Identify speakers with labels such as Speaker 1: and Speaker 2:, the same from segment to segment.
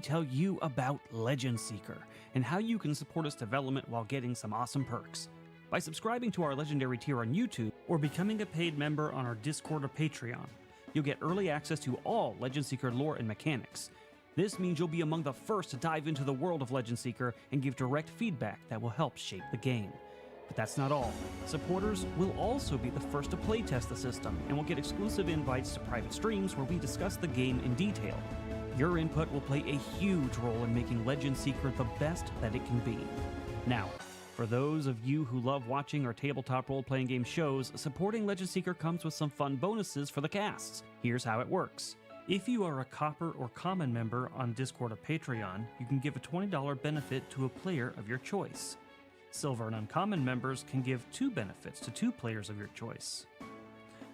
Speaker 1: tell you about Legend Seeker and how you can support its development while getting some awesome perks. By subscribing to our Legendary tier on YouTube or becoming a paid member on our Discord or Patreon, you'll get early access to all Legend Seeker lore and mechanics. This means you'll be among the first to dive into the world of Legend Seeker and give direct feedback that will help shape the game. But that's not all. Supporters will also be the first to playtest the system and will get exclusive invites to private streams where we discuss the game in detail. Your input will play a huge role in making Legend Seeker the best that it can be. Now, for those of you who love watching our tabletop role-playing game shows, supporting Legend Seeker comes with some fun bonuses for the casts. Here's how it works. If you are a Copper or Common member on Discord or Patreon, you can give a $20 benefit to a player of your choice. Silver and Uncommon members can give 2 benefits to 2 players of your choice.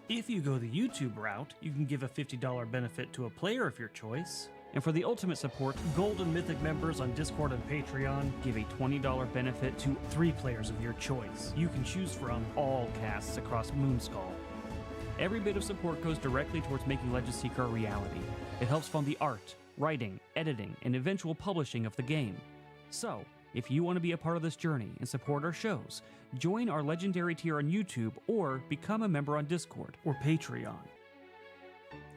Speaker 1: If you go the YouTube route, you can give a $50 benefit to a player of your choice. And for the ultimate support, Gold and Mythic members on Discord and Patreon give a $20 benefit to 3 players of your choice. You can choose from all casts across Moonskull. Every bit of support goes directly towards making Legend Seeker a reality. It helps fund the art, writing, editing, and eventual publishing of the game. So, if you want to be a part of this journey and support our shows, join our Legendary tier on YouTube or become a member on Discord or Patreon.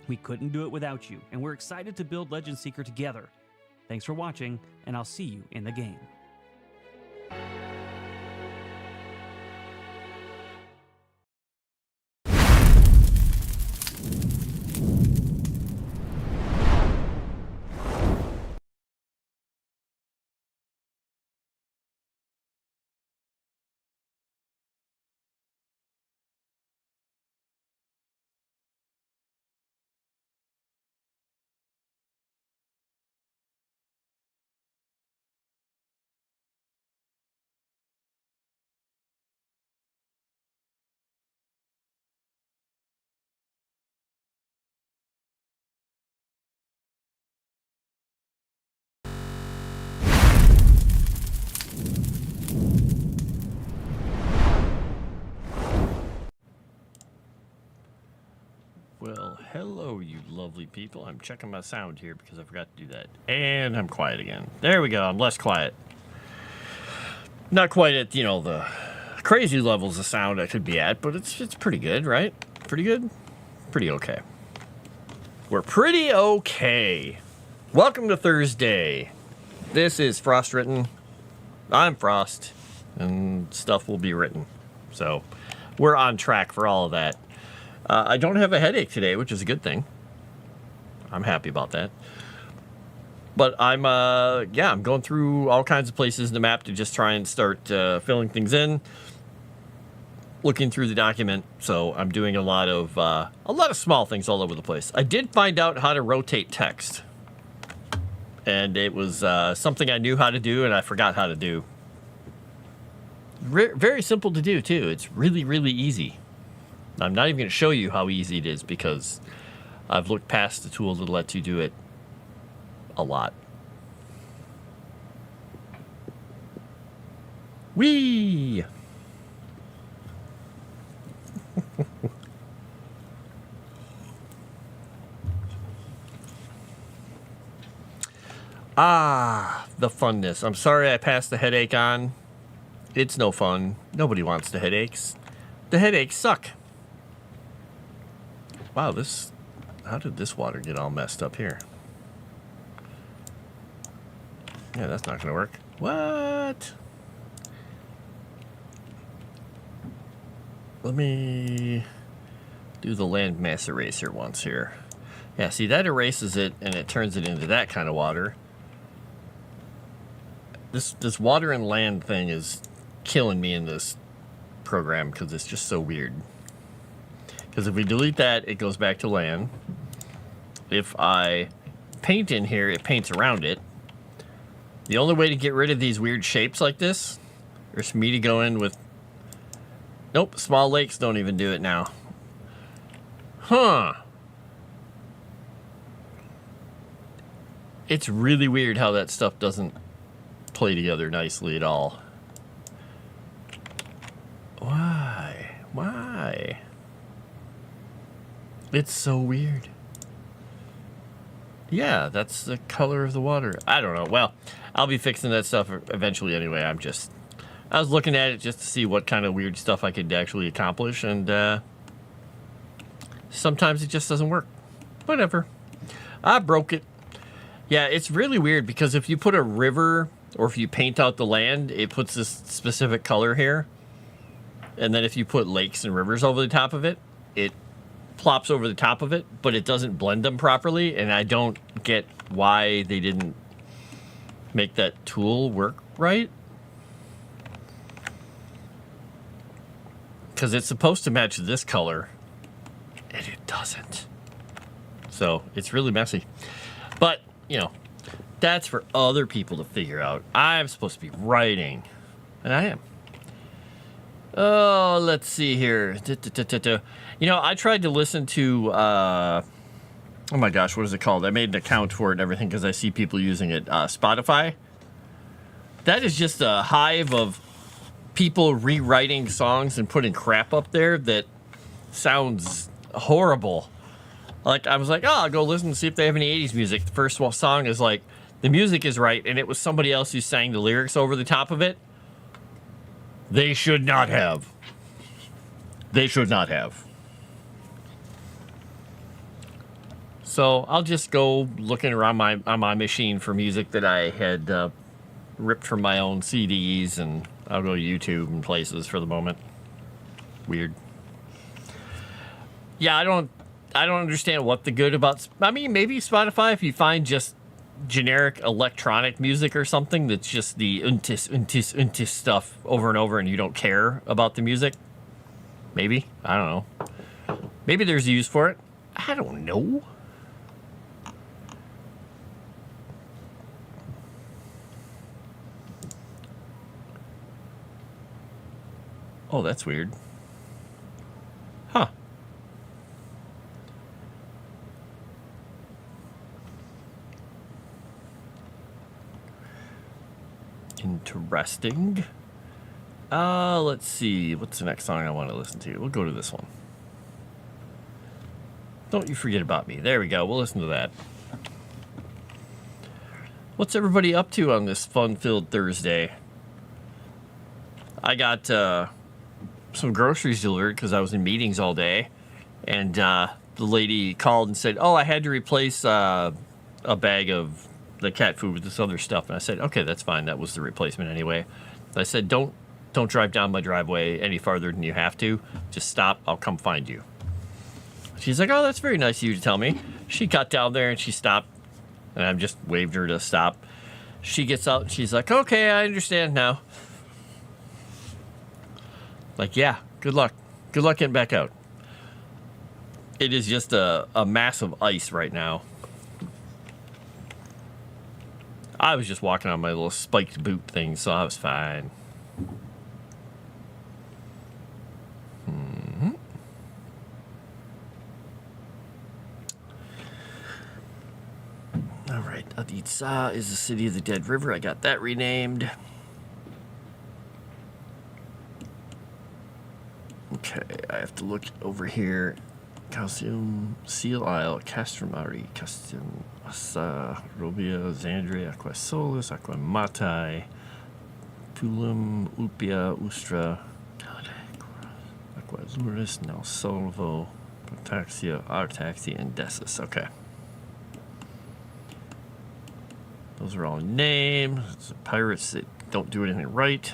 Speaker 1: We couldn't do it without you, and we're excited to build Legend Seeker together. Thanks for watching, and I'll see you in the game.
Speaker 2: Well, hello, you lovely people. I'm checking my sound here because I forgot to do that. And I'm quiet again. There we go. I'm less quiet. Not quite at, the crazy levels of sound I could be at, but it's pretty good, right? Pretty good? Pretty okay. We're pretty okay. Welcome to Thursday. This is Frost written. I'm Frost. And stuff will be written. So, we're on track for all of that. I don't have a headache today, which is a good thing. I'm happy about that. But I'm going through all kinds of places in the map to just try and start filling things in, looking through the document. So I'm doing a lot of small things all over the place. I did find out how to rotate text, and it was something I knew how to do, and I forgot how to do. Very simple to do too. It's really, really easy. I'm not even going to show you how easy it is because I've looked past the tool that lets you do it a lot. Whee! The funness. I'm sorry I passed the headache on. It's no fun. Nobody wants the headaches. The headaches suck. Wow, how did this water get all messed up here? Yeah, that's not gonna work. What? Let me do the landmass eraser once here. Yeah, see, that erases it and it turns it into that kind of water. This water and land thing is killing me in this program because it's just so weird. Because if we delete that, it goes back to land. If I paint in here, it paints around it. The only way to get rid of these weird shapes like this is for me to go in with... Nope, small lakes don't even do it now. Huh. It's really weird how that stuff doesn't play together nicely at all. Why? It's so weird. Yeah, that's the color of the water. I don't know. Well, I'll be fixing that stuff eventually anyway. I was looking at it just to see what kind of weird stuff I could actually accomplish, and sometimes it just doesn't work. Whatever. I broke it. Yeah, it's really weird because if you put a river or if you paint out the land, it puts this specific color here. And then if you put lakes and rivers over the top of it, it plops over the top of it, but it doesn't blend them properly. And I don't get why they didn't make that tool work right. Because it's supposed to match this color, and it doesn't. So it's really messy. But, you know, that's for other people to figure out. I'm supposed to be writing, and I am. Oh, let's see here. You know, I tried to listen to, oh my gosh, what is it called? I made an account for it and everything because I see people using it. Spotify. That is just a hive of people rewriting songs and putting crap up there that sounds horrible. Like, I was like, oh, I'll go listen to see if they have any 80s music. The first song is like, the music is right, and it was somebody else who sang the lyrics over the top of it. They should not have. They should not have. So I'll just go looking around on my machine for music that I had ripped from my own CDs, and I'll go to YouTube and places for the moment. Weird. Yeah, I don't understand what the good about. I mean, maybe Spotify, if you find just generic electronic music or something that's just the untis stuff over and over, and you don't care about the music. Maybe, I don't know. Maybe there's a use for it. I don't know. Oh, that's weird. Huh. Interesting. Let's see. What's the next song I want to listen to? We'll go to this one. Don't You Forget About Me. There we go. We'll listen to that. What's everybody up to on this fun-filled Thursday? I got some groceries delivered because I was in meetings all day. And the lady called and said, oh, I had to replace a bag of the cat food with this other stuff. And I said, okay, that's fine. That was the replacement anyway. I said, don't drive down my driveway any farther than you have to. Just stop. I'll come find you. She's like, oh, that's very nice of you to tell me. She got down there and she stopped. And I just waved her to stop. She gets out and she's like, okay, I understand now. Like, yeah, good luck. Good luck getting back out. It is just a mass of ice right now. I was just walking on my little spiked boot thing, so I was fine. All right, Aditsa is the city of the Dead River. I got that renamed. Okay, I have to look over here. Calcium, Seal Isle, Castramari, Custom, Asa, Robia, Xandria, Aqua Solus, Aqua Matai, Tulum, Upia, Ustra, Aqua Azuris, Nalsolvo, Potaxia, Artaxia, and Desus. Okay. Those are all names. It's the pirates that don't do anything right.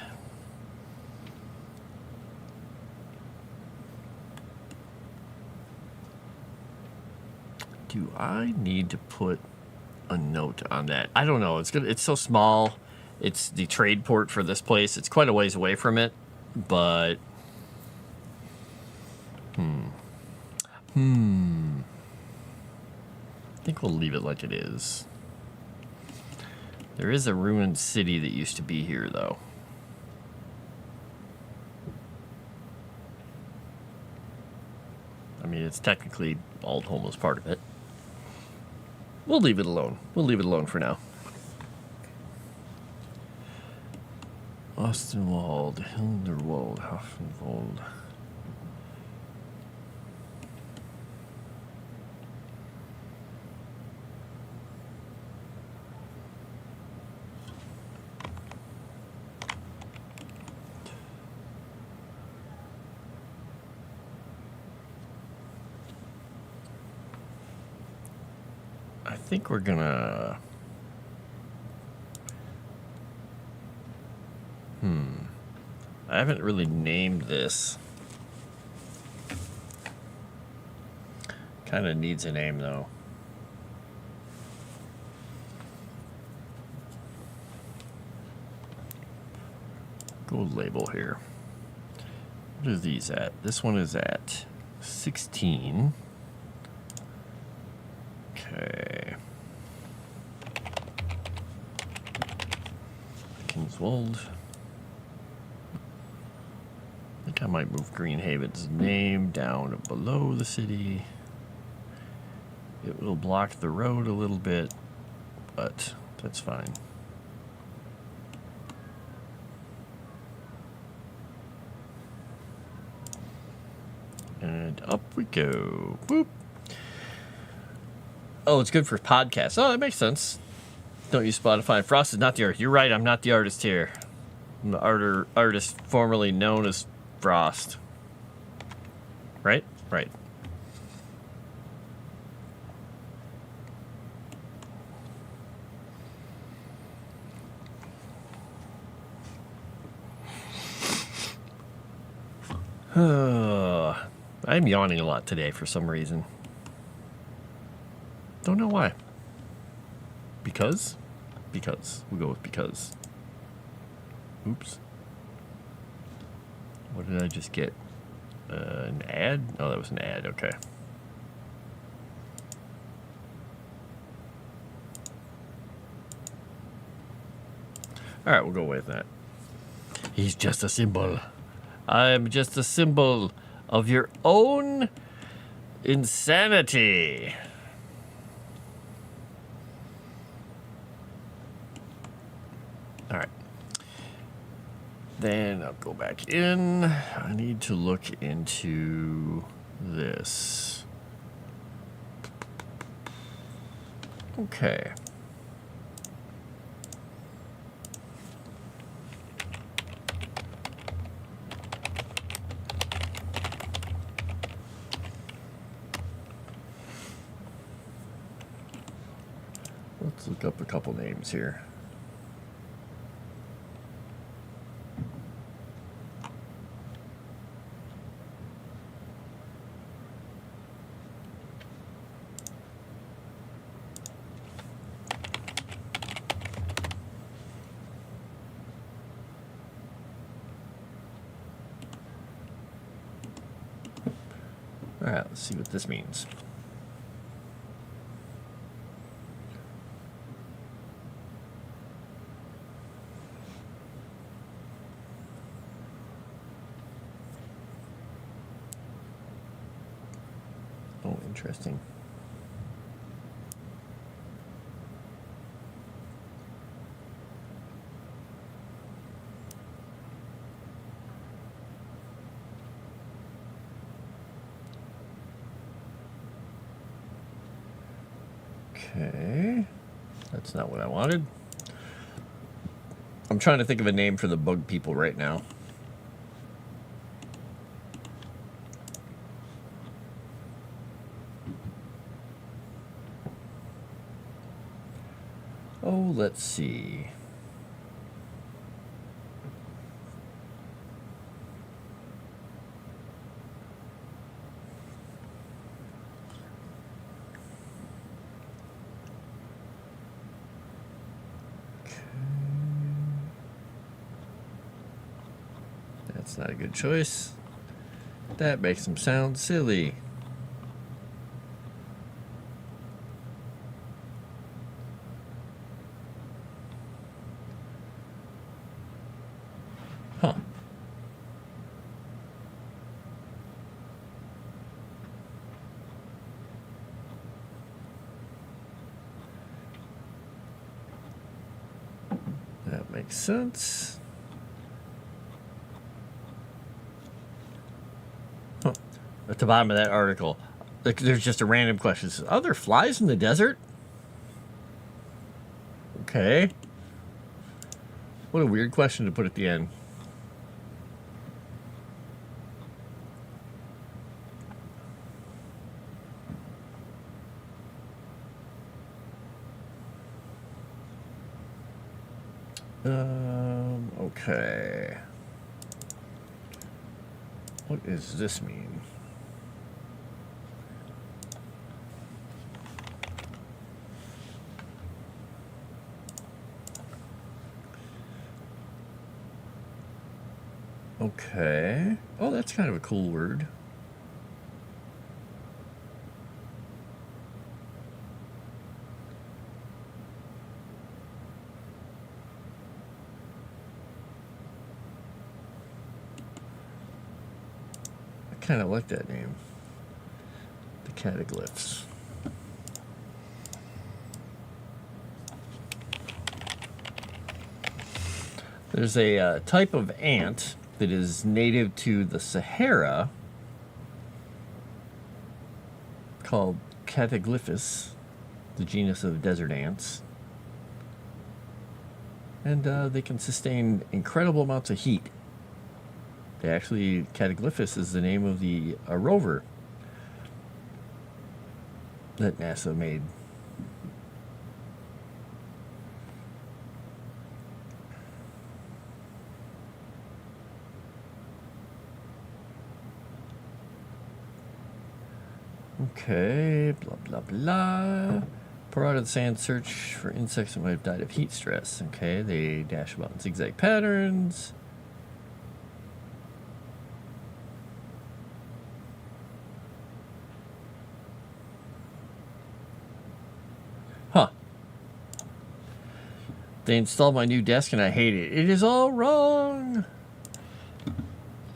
Speaker 2: Do I need to put a note on that? I don't know. It's good. It's so small. It's the trade port for this place. It's quite a ways away from it, but I think we'll leave it like it is. There is a ruined city that used to be here, though. I mean, it's technically Aldholm was part of it. We'll leave it alone. We'll leave it alone for now. Ostenwald, Hilderwald, Hoffenwald. think we're gonna... I haven't really named this. Kind of needs a name, though. Gold label here. What are these at? This one is at 16. Okay. Kingswold. I think I might move Greenhaven's name down below the city. It will block the road a little bit, but that's fine. And up we go. Boop. Oh, it's good for podcasts. Oh, that makes sense. Don't use Spotify. Froste is not the artist. You're right, I'm not the artist here. I'm the artist formerly known as Froste. Right? Right. I'm yawning a lot today for some reason. Don't know why. Because? Because. We'll go with because. Oops. What did I just get? An ad? Oh, that was an ad. Okay. All right, we'll go with that. He's just a symbol. I'm just a symbol of your own insanity. All right. Then I'll go back in. I need to look into this. Okay. Let's look up a couple names here. All right, let's see what this means. Oh, interesting. Okay, that's not what I wanted. I'm trying to think of a name for the bug people right now. Oh, let's see. That's not a good choice. That makes them sound silly. Huh. That makes sense. Huh. At the bottom of that article, there's just a random question. It says, are there flies in the desert? Okay. What a weird question to put at the end. Okay. What does this mean? Okay. Oh, that's kind of a cool word. I kind of like that name. The cataglyphs. There's a type of ant that is native to the Sahara called Cataglyphus, the genus of desert ants. And they can sustain incredible amounts of heat. Cataglyphus is the name of the rover that NASA made. Okay, blah, blah, blah. Pour out of the sand, search for insects that might have died of heat stress. Okay, they dash about in zigzag patterns. Huh. They installed my new desk and I hate it. It is all wrong.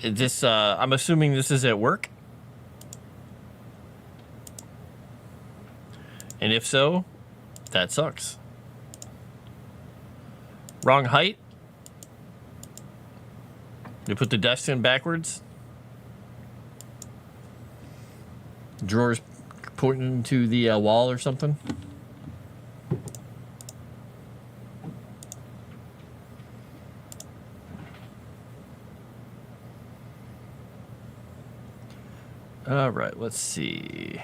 Speaker 2: I'm assuming this is at work? And if so, that sucks. Wrong height? You put the desk in backwards? Drawers pointing to the wall or something? All right, let's see.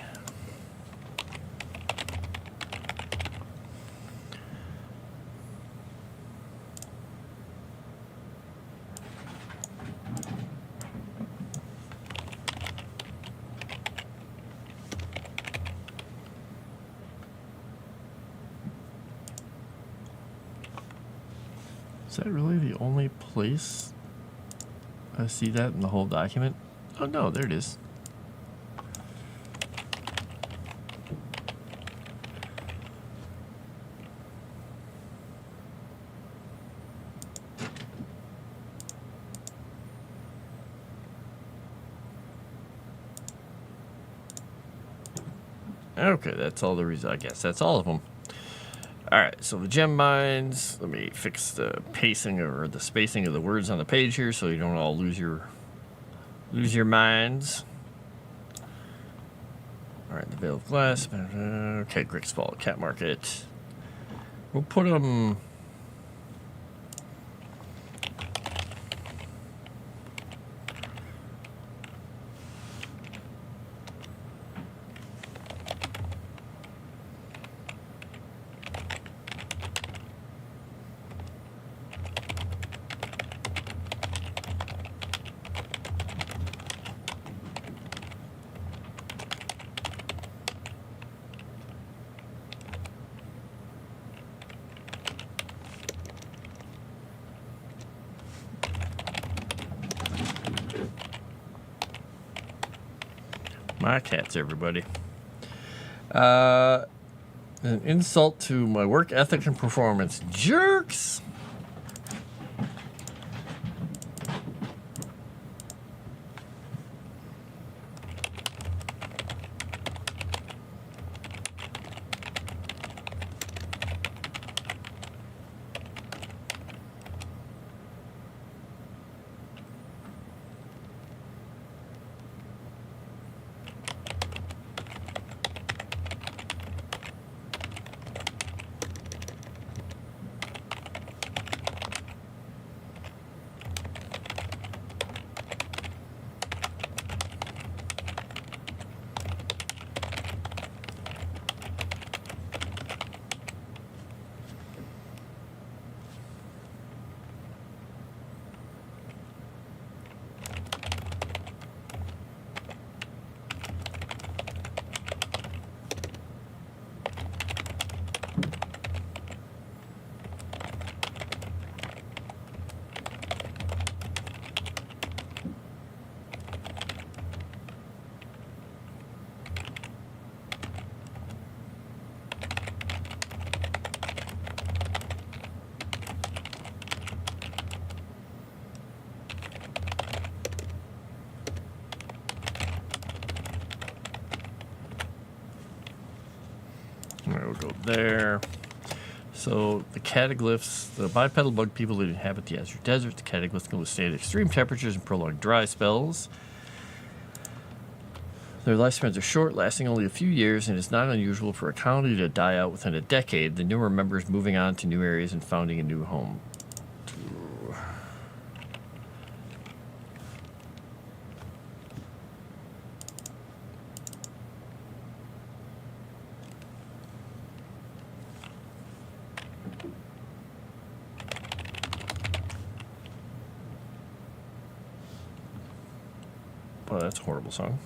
Speaker 2: Is that really the only place I see that in the whole document? Oh no, there it is. Okay, that's all the reason. I guess that's all of them. All right, so the gem mines. Let me fix the pacing or the spacing of the words on the page here, so you don't all lose your minds. All right, the Veil of Glass. Okay, Grix Fall, Cat Market. We'll put them. My cats, everybody. An insult to my work ethic and performance. Jerks! go there. So the cataglyphs, the bipedal bug people that inhabit the azure desert, the cataglyphs can withstand extreme temperatures and prolonged dry spells. Their lifespans are short, lasting only a few years, and it's not unusual for a colony to die out within a decade, the newer members moving on to new areas and founding a new home. Well, that's a horrible song.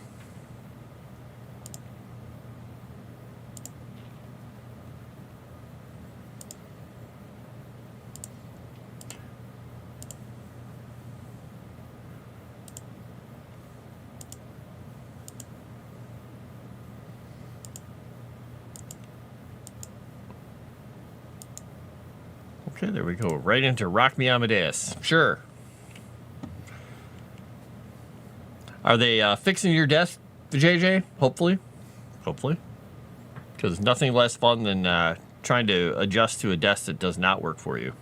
Speaker 2: Okay, there we go. Right into Rock Me Amadeus. Sure. Are they fixing your desk, JJ? Hopefully. Hopefully. Because nothing less fun than trying to adjust to a desk that does not work for you.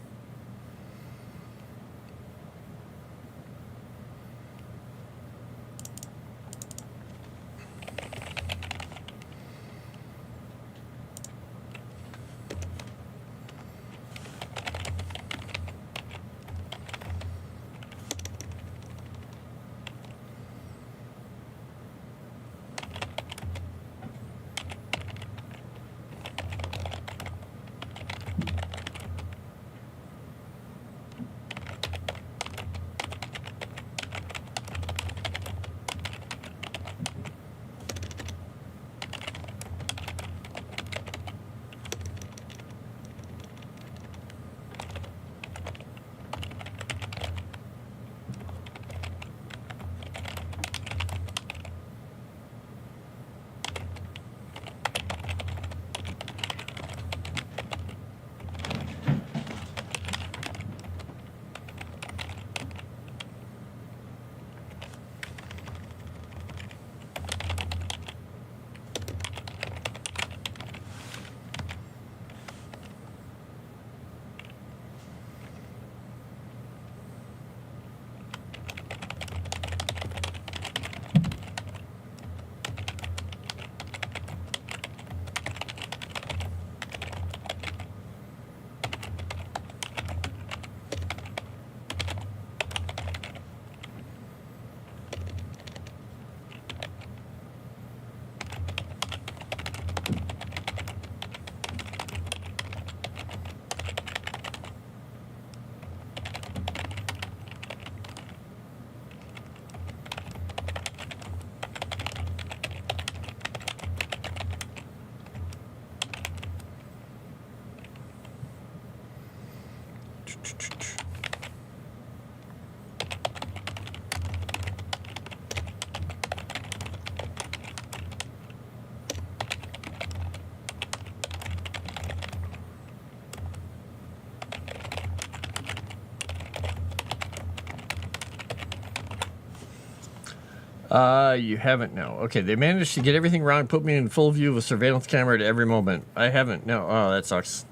Speaker 2: You haven't, no. Okay, they managed to get everything wrong, put me in full view of a surveillance camera at every moment. I haven't, no. Oh, that sucks.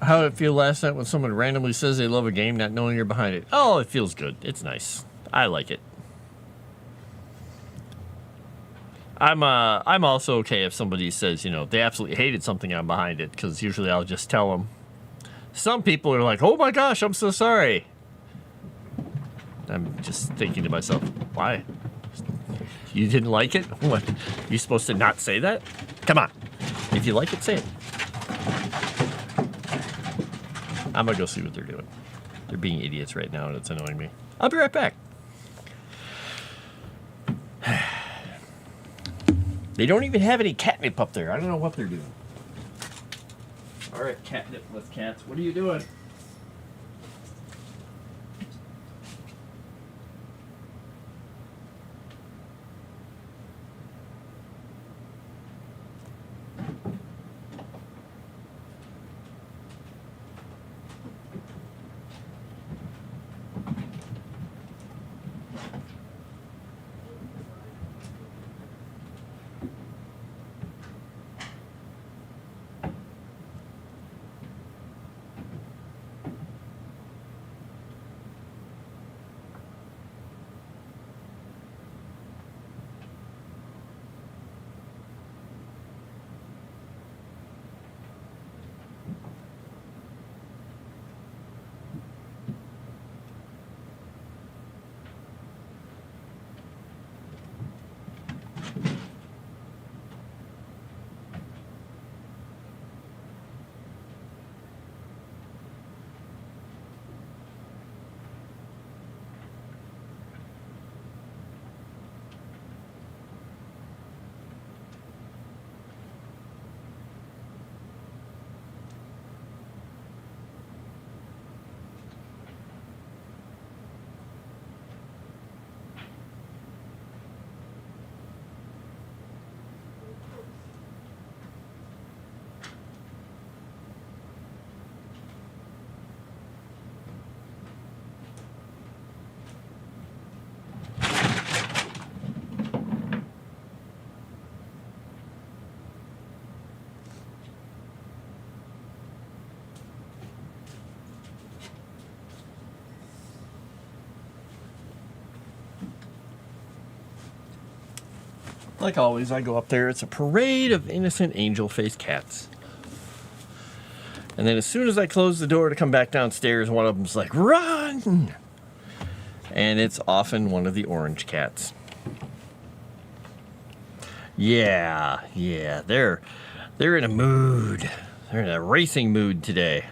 Speaker 2: How did it feel last night when someone randomly says they love a game, not knowing you're behind it? Oh, it feels good. It's nice. I like it. I'm also okay if somebody says, you know, they absolutely hated something, I'm behind it, because usually I'll just tell them. Some people are like, oh my gosh, I'm so sorry. I'm just thinking to myself, why? You didn't like it? What? You supposed to not say that? Come on. If you like it, say it. I'm gonna go see what they're doing. They're being idiots right now, and it's annoying me. I'll be right back. They don't even have any catnip up there. I don't know what they're doing. All right, catnip with cats. What are you doing? Like always, I go up there. It's a parade of innocent angel-faced cats. And then as soon as I close the door to come back downstairs, one of them's like, run! And it's often one of the orange cats. Yeah, they're in a mood. They're in a racing mood today.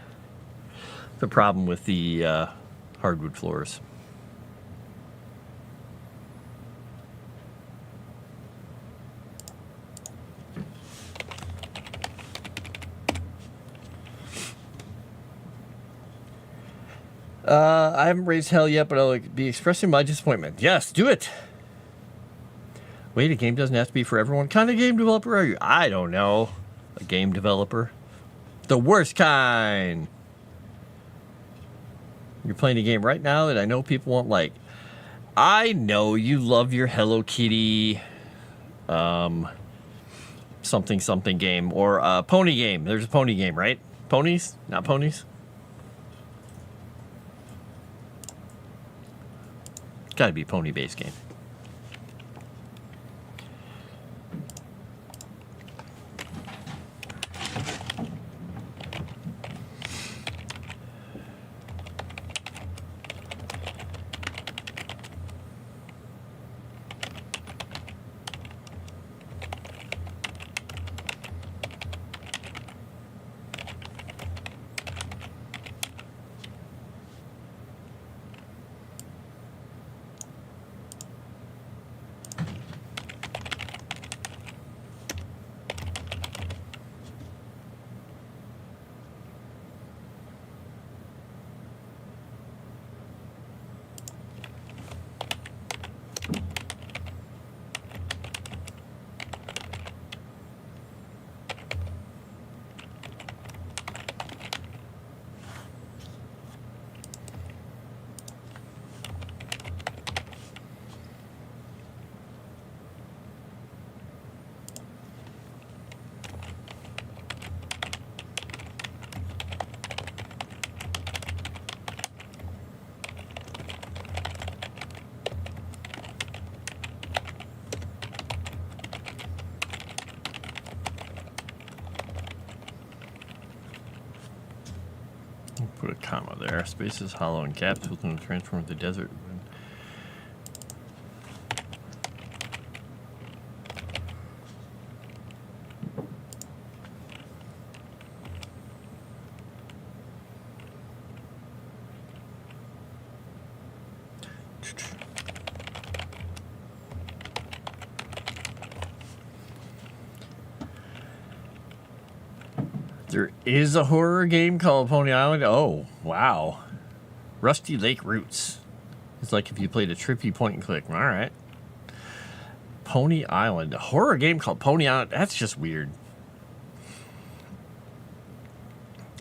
Speaker 2: The problem with the hardwood floors. I haven't raised hell yet, but I'll be expressing my disappointment. Yes, do it. Wait, a game doesn't have to be for everyone. What kind of game developer are you? I don't know. A game developer? The worst kind. You're playing a game right now that I know people won't like. I know you love your Hello Kitty something game or a pony game. There's a pony game, right? Ponies? Not ponies? Got to be a pony-based game. Put a comma there. Spaces, hollow, and caps within the transform of the desert. There is a horror game called Pony Island. Oh, wow. Rusty Lake Roots. It's like if you played a trippy point and click. All right. Pony Island. A horror game called Pony Island. That's just weird.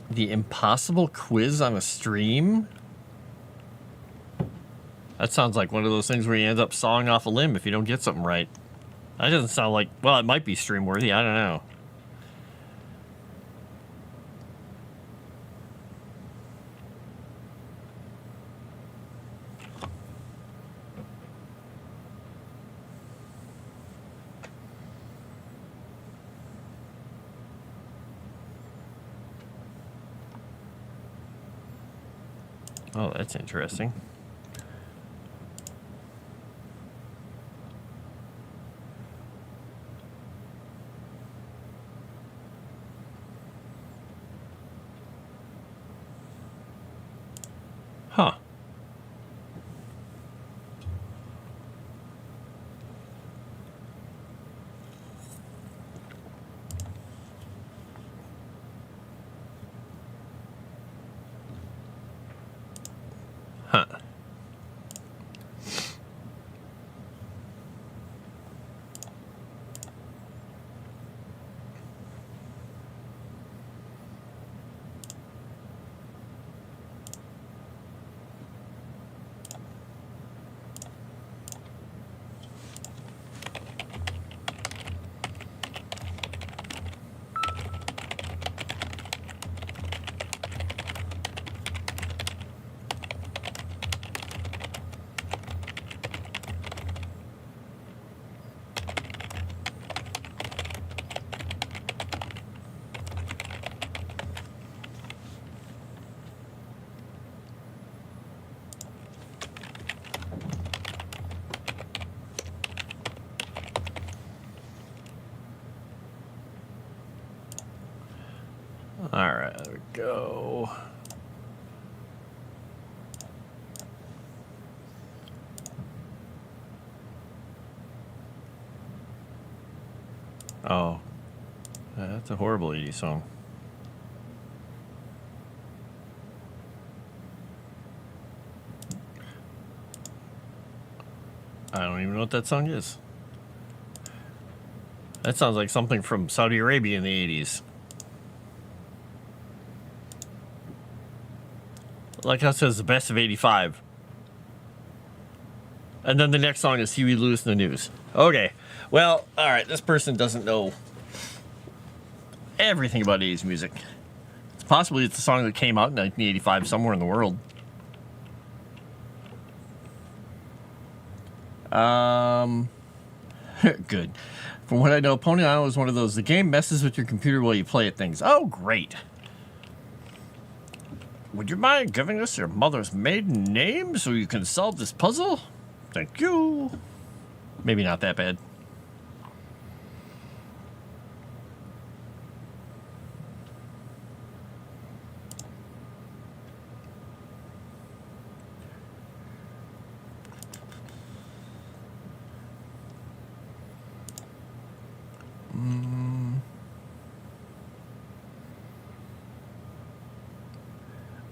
Speaker 2: The Impossible Quiz on a Stream? That sounds like one of those things where you end up sawing off a limb if you don't get something right. That doesn't sound like... Well, it might be stream worthy. I don't know. Oh, that's interesting. Huh. Huh. go. Oh, that's a horrible 80s song. I don't even know what that song is. That sounds like something from Saudi Arabia in the 80s. Like how it says the best of 85. And then the next song is Huey Lewis and the News. Okay. Well, alright, this person doesn't know everything about 80s music. Possibly it's a song that came out in 1985 somewhere in the world. Good. From what I know, Pony Island is one of those, the game messes with your computer while you play it things. Oh, great. Would you mind giving us your mother's maiden name so you can solve this puzzle? Thank you. Maybe not that bad.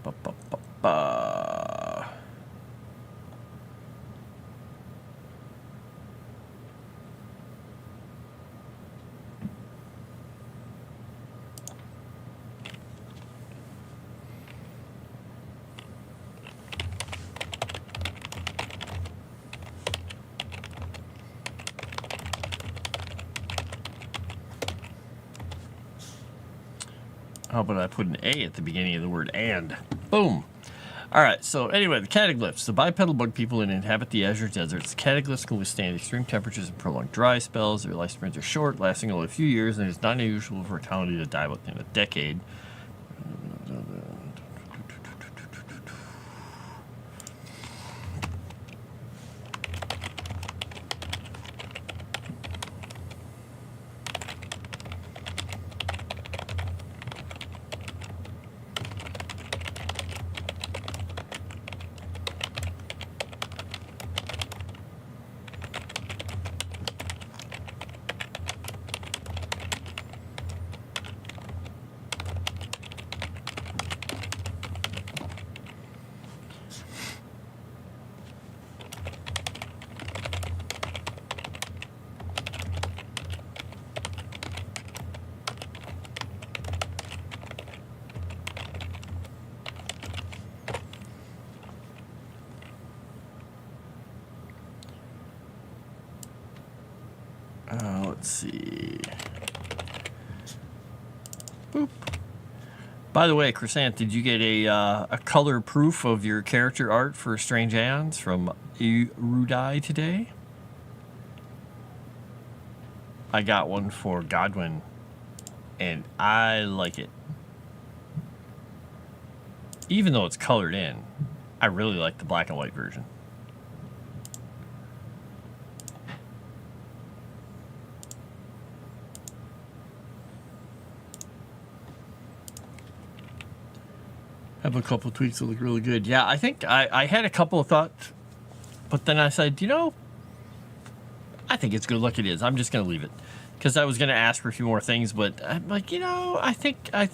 Speaker 2: Ba-ba-ba-ba. How about I put an A at the beginning of the word and? Boom. Alright, so anyway, the cataglyphs. The bipedal bug people inhabit the azure deserts. The cataglyphs can withstand extreme temperatures and prolonged dry spells. Their lifespans are short, lasting only a few years, and it is not unusual for a colony to die within a decade. Let's see. Boop. By the way, Crescent, did you get a color proof of your character art for Strange Aeons from Erudai today? I got one for Godwin, and I like it. Even though it's colored in, I really like the black and white version. Have a couple tweaks that look really good. Yeah, I think I had a couple of thoughts, but then I said, you know, I think it's good like it is. I'm just gonna leave it because I was gonna ask for a few more things, but I'm like, you know, I think I'm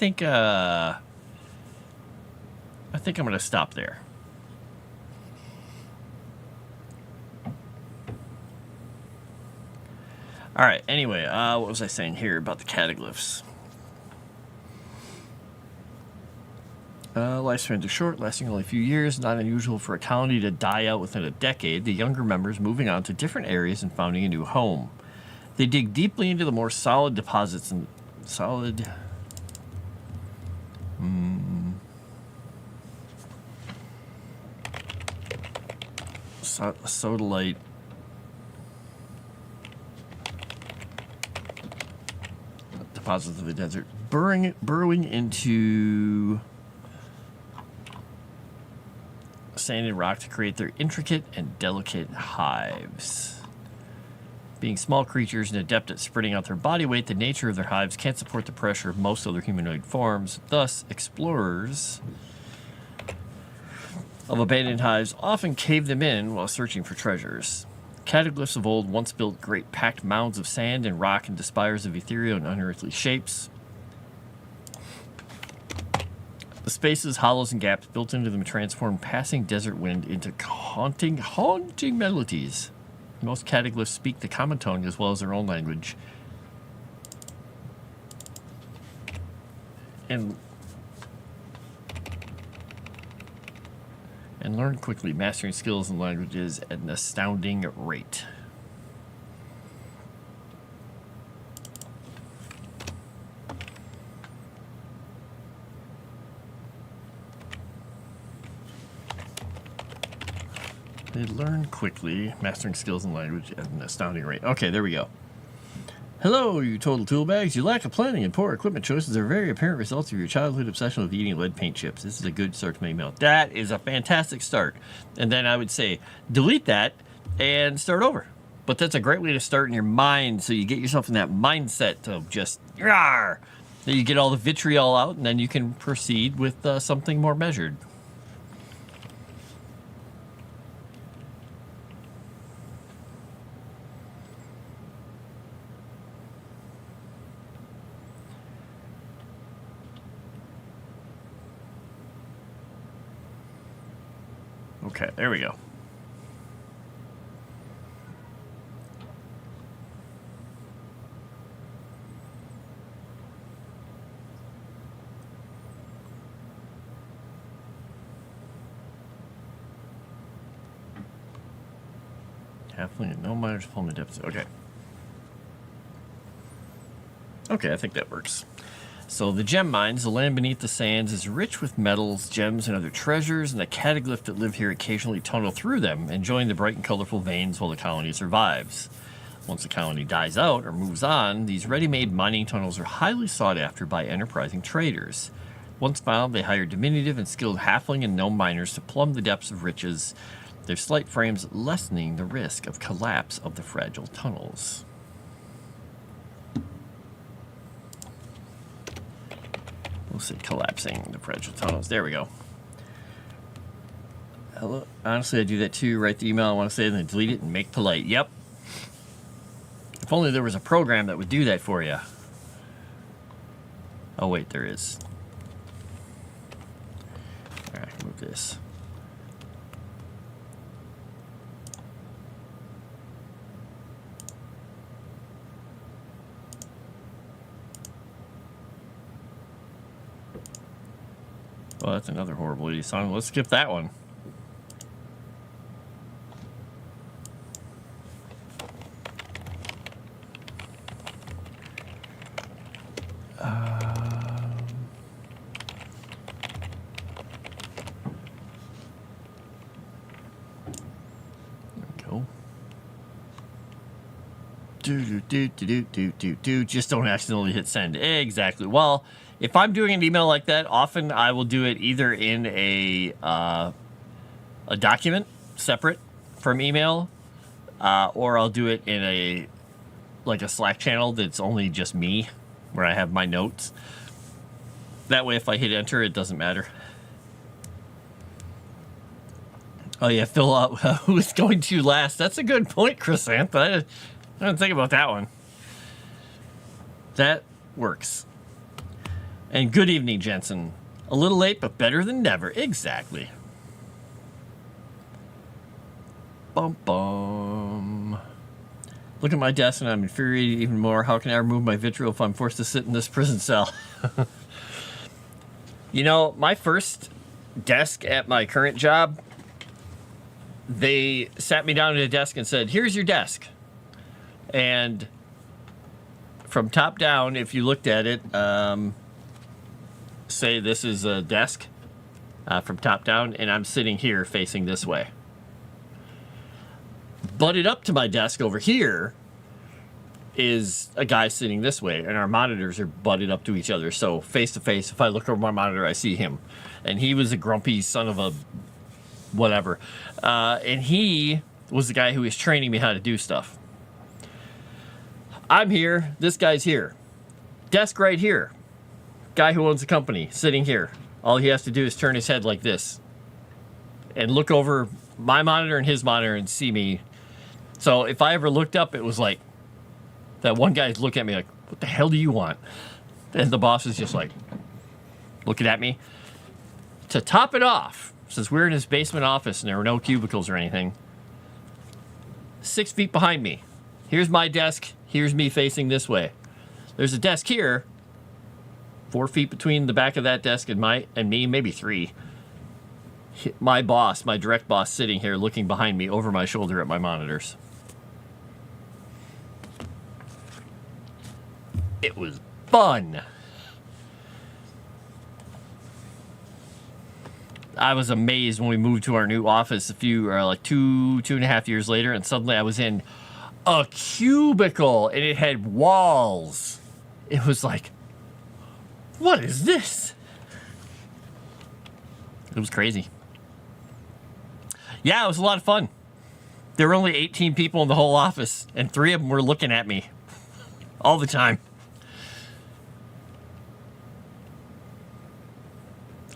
Speaker 2: gonna stop there. All right. Anyway, what was I saying here about the cataglyphs? Lifespans are short, lasting only a few years. Not unusual for a colony to die out within a decade. The younger members moving on to different areas and founding a new home. They dig deeply into the more solid deposits and solid. Sodalite. Deposits of the desert. Burrowing into sand and rock to create their intricate and delicate hives. Being small creatures and adept at spreading out their body weight, the nature of their hives can't support the pressure of most other humanoid forms. Thus, explorers of abandoned hives often cave them in while searching for treasures. Cataglyphs of old once built great packed mounds of sand and rock into spires of ethereal and unearthly shapes. The spaces, hollows, and gaps built into them transform passing desert wind into haunting melodies. Most cataglyphs speak the common tongue as well as their own language. And learn quickly, mastering skills and languages at an astounding rate. They learn quickly, mastering skills and language at an astounding rate. Okay, there we go. Hello, you total tool bags. Your lack of planning and poor equipment choices are very apparent results of your childhood obsession with eating lead paint chips. This is a good start to my email. That is a fantastic start. And then I would say, delete that and start over. But that's a great way to start in your mind, so you get yourself in that mindset of just, rawr! Then you get all the vitriol out, and then you can proceed with something more measured. Okay, there we go. Halfling and no miners pulling the depths. Okay. Okay, I think that works. So the gem mines, the land beneath the sands, is rich with metals, gems, and other treasures, and the cataglyph that live here occasionally tunnel through them, enjoying the bright and colorful veins while the colony survives. Once the colony dies out or moves on, these ready-made mining tunnels are highly sought after by enterprising traders. Once found, they hire diminutive and skilled halfling and gnome miners to plumb the depths of riches, their slight frames lessening the risk of collapse of the fragile tunnels. We'll say collapsing the fragile tunnels. There we go. Hello. Honestly, I do that too. Write the email I want to say and then delete it and make polite. Yep. If only there was a program that would do that for you. Oh, wait, there is. All right, move this. Well, that's another horrible 80s song. Let's skip that one. There we go. Just don't accidentally hit send. Exactly. Well, if I'm doing an email like that, often I will do it either in a document separate from email, or I'll do it in a Slack channel that's only just me, where I have my notes. That way, if I hit enter, it doesn't matter. Oh yeah, fill out who's going to last. That's a good point, Chrysanth. I didn't think about that one. That works. And good evening, Jensen. A little late, but better than never. Exactly. Bum bum. Look at my desk and I'm infuriated even more. How can I remove my vitriol if I'm forced to sit in this prison cell? You know, my first desk at my current job, they sat me down at a desk and said, here's your desk. And from top down, if you looked at it, say this is a desk from top down, and I'm sitting here facing this way. Butted up to my desk over here is a guy sitting this way, and our monitors are butted up to each other. So face to face, if I look over my monitor, I see him. And he was a grumpy son of a whatever. And he was the guy who was training me how to do stuff. I'm here. This guy's here. Desk right here. Guy who owns the company sitting here. All he has to do is turn his head like this and look over my monitor and his monitor and see me. So if I ever looked up, it was like that one guy's looking at me like, what the hell do you want? And the boss is just like looking at me. To top it off, since we're in his basement office and there were no cubicles or anything, 6 feet behind me. Here's my desk. Here's me facing this way. There's a desk here. 4 feet between the back of that desk and me, maybe 3. My boss, my direct boss, sitting here looking behind me over my shoulder at my monitors. It was fun. I was amazed when we moved to our new office two and a half years later, and suddenly I was in a cubicle and it had walls. It was like, what is this? It was crazy. Yeah, it was a lot of fun. There were only 18 people in the whole office, and 3 of them were looking at me all the time.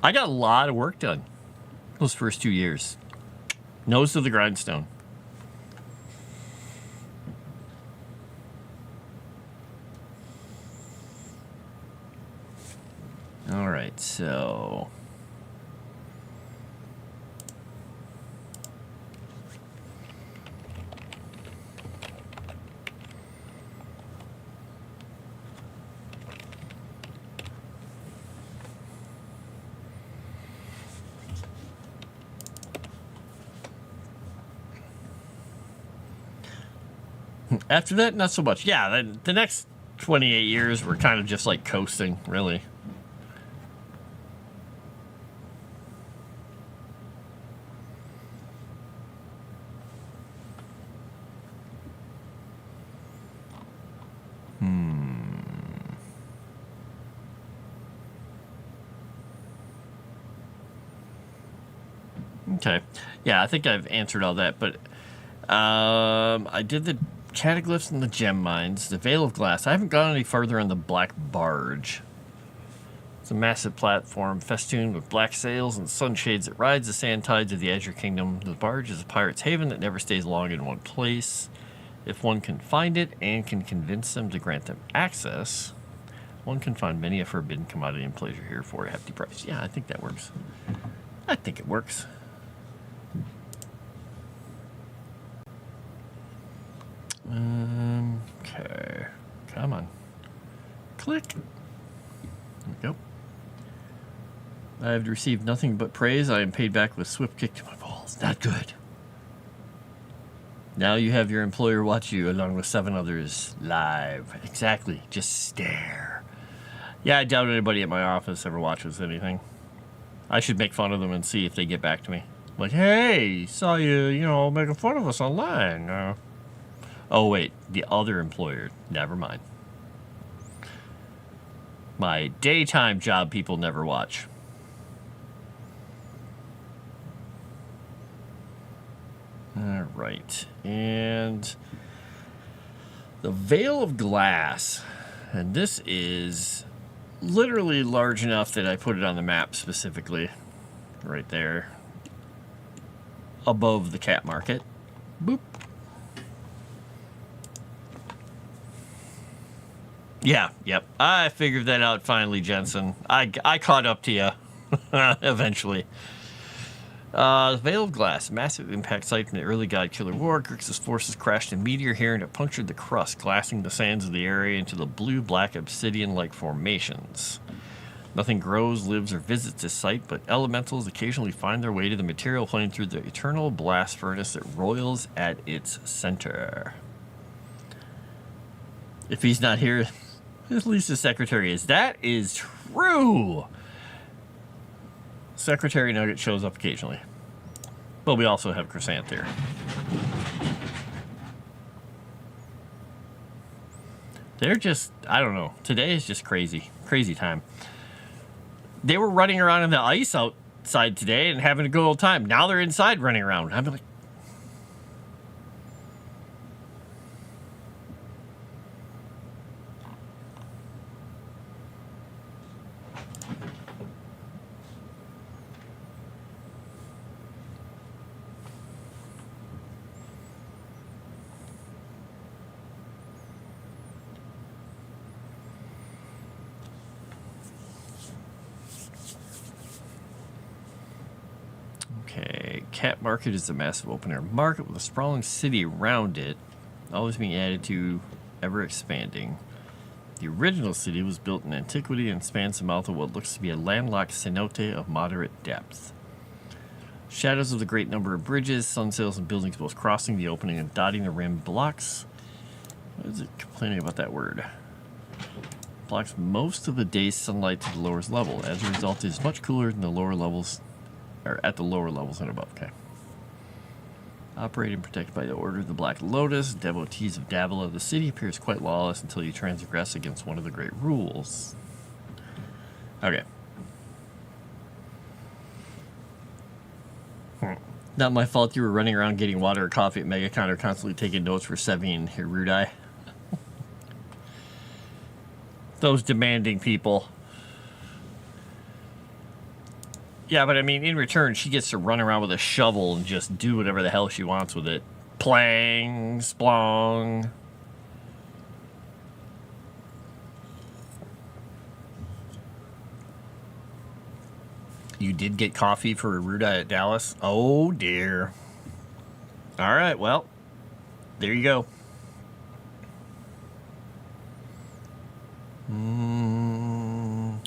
Speaker 2: I got a lot of work done those first 2 years. Nose to the grindstone. All right, so after that, not so much. Yeah, the next 28 years were kind of just like coasting, really. Okay. Yeah, I think I've answered all that, but I did the cataglyphs and the gem mines, the Veil of Glass. I haven't gone any further on the Black Barge. It's a massive platform festooned with black sails and sunshades that rides the sand tides of the Azure Kingdom. The barge is a pirate's haven that never stays long in one place. If one can find it and can convince them to grant them access, one can find many a forbidden commodity and pleasure here for a hefty price. Yeah, I think that works. I think it works. Okay. Come on. Click. There we go. I have received nothing but praise. I am paid back with swift kick to my balls. Not good. Now you have your employer watch you along with 7 others live. Exactly. Just stare. Yeah, I doubt anybody at my office ever watches anything. I should make fun of them and see if they get back to me. Like, hey, saw you, making fun of us online. Oh, wait, the other employer. Never mind. My daytime job people never watch. All right. And the Veil of Glass. And this is literally large enough that I put it on the map specifically. Right there. Above the cat market. Boop. Yeah, yep. I figured that out finally, Jensen. I caught up to you eventually. The Veil of Glass, massive impact site from the early God Killer War. Grixis forces crashed a meteor here and it punctured the crust, glassing the sands of the area into the blue-black obsidian-like formations. Nothing grows, lives, or visits this site, but elementals occasionally find their way to the material plane through the eternal blast furnace that roils at its center. If he's not here, at least the secretary is. That is true. Secretary Nugget shows up occasionally. But we also have Crescent there. They're just, I don't know. Today is just crazy. Crazy time. They were running around in the ice outside today and having a good old time. Now they're inside running around. I'm like, Okay, Cat Market is a massive open-air market with a sprawling city around it, always being added to, ever expanding. The original city was built in antiquity and spans the mouth of what looks to be a landlocked cenote of moderate depth. Shadows of the great number of bridges, sunsails, and buildings both crossing the opening and dotting the rim blocks. What is it complaining about that word? Blocks most of the day's sunlight to the lower level. As a result, it is much cooler than the lower levels, or at the lower levels and above. Okay. Operated and protected by the Order of the Black Lotus, devotees of Davila, the city appears quite lawless until you transgress against one of the great rules. Okay. Not my fault you were running around getting water or coffee at MegaCon or constantly taking notes for Sevi and Hirudai. Those demanding people. Yeah, but I mean, in return, she gets to run around with a shovel and just do whatever the hell she wants with it. Plang, splong. You did get coffee for Ruda at Dallas? Oh, dear. All right, well, there you go.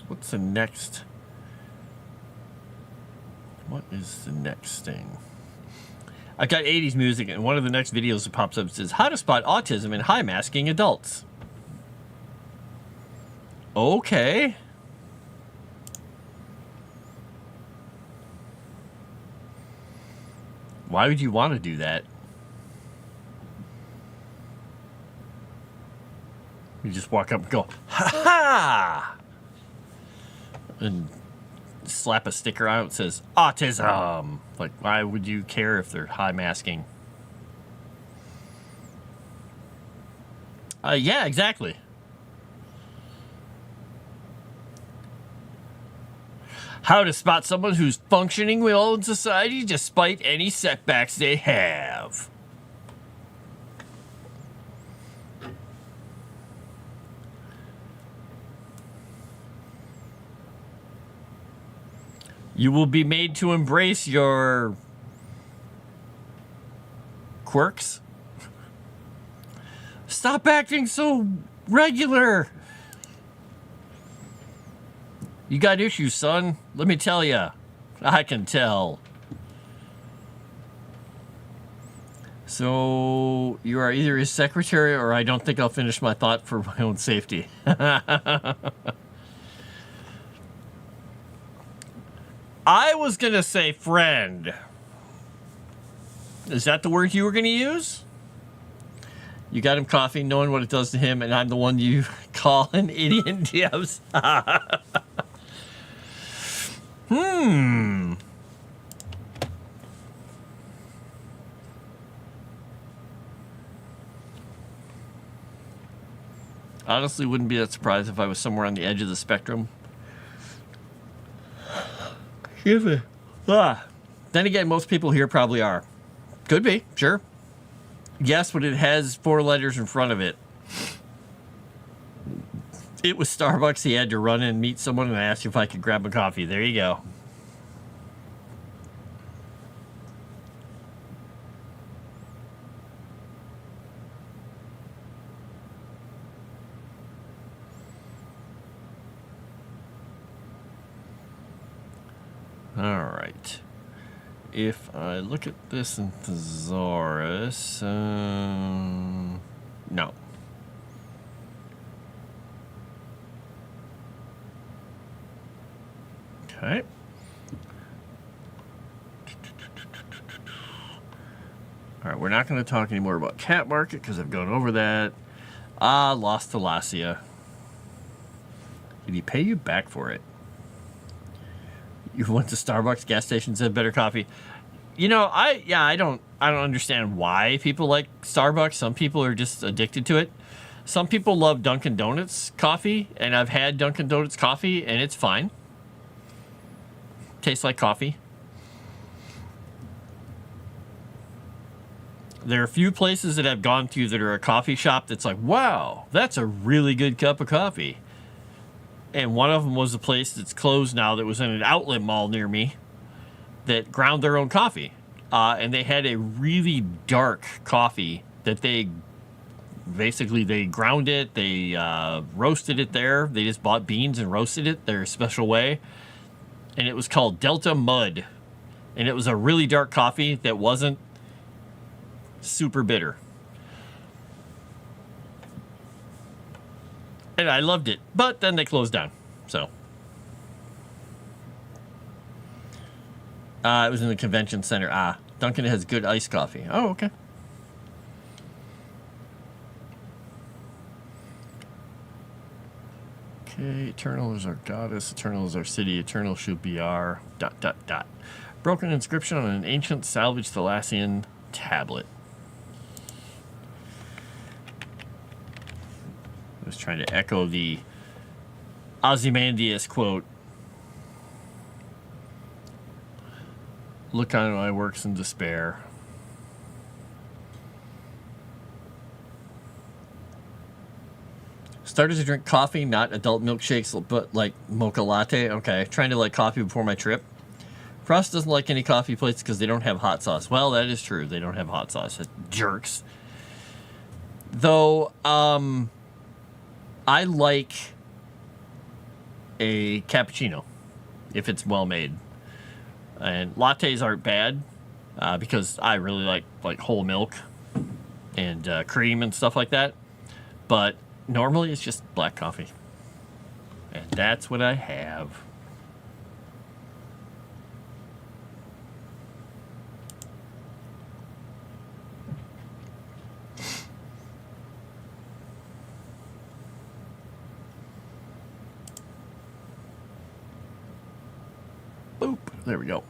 Speaker 2: What's the next? What is the next thing? I've got 80s music, and one of the next videos that pops up says, how to spot autism in high-masking adults. Okay. Why would you want to do that? You just walk up and go, ha-ha! And slap a sticker on it that says, autism! Like, why would you care if they're high-masking? Yeah, exactly. How to spot someone who's functioning well in society despite any setbacks they have. You will be made to embrace your quirks. Stop acting so regular. You got issues, son. Let me tell you. I can tell. So, you are either his secretary or I don't think I'll finish my thought for my own safety. I was going to say friend. Is that the word you were going to use? You got him coffee, knowing what it does to him, and I'm the one you call an idiot in DMs. Honestly, wouldn't be that surprised if I was somewhere on the edge of the spectrum. Excuse me. Then again, most people here probably are. Could be, sure. Yes, but it has 4 letters in front of it. It was Starbucks. He had to run in and meet someone and ask if I could grab a coffee. There you go. All right. If I look at this in Thesaurus, no. Okay. All right, we're not going to talk anymore about Cat Market because I've gone over that. Lost Thalassia. Did he pay you back for it? You went to Starbucks gas station, said better coffee. You know, I don't understand why people like Starbucks. Some people are just addicted to it. Some people love Dunkin' Donuts coffee, and I've had Dunkin' Donuts coffee, and it's fine. Tastes like coffee. There are a few places that I've gone to that are a coffee shop that's like, wow, that's a really good cup of coffee. And one of them was a place that's closed now that was in an outlet mall near me. that ground their own coffee. And they had a really dark coffee that they ground it, they roasted it there. They just bought beans and roasted it their special way. And it was called Delta Mud. And it was a really dark coffee that wasn't super bitter. And I loved it. But then they closed down. So. It was in the convention center. Dunkin' has good iced coffee. Oh, okay. Okay, Eternal is our goddess. Eternal is our city. Eternal should be our ... Broken inscription on an ancient salvaged Thalassian tablet. I was trying to echo the Ozymandias quote. Look on my works in despair. Started to drink coffee, not adult milkshakes, but like mocha latte. Okay, trying to like coffee before my trip. Froste doesn't like any coffee places because they don't have hot sauce. Well, that is true. They don't have hot sauce. Jerks. Though, I like a cappuccino if it's well made. And lattes aren't bad because I really like whole milk and cream and stuff like that. But normally it's just black coffee. And that's what I have. Boop. There we go.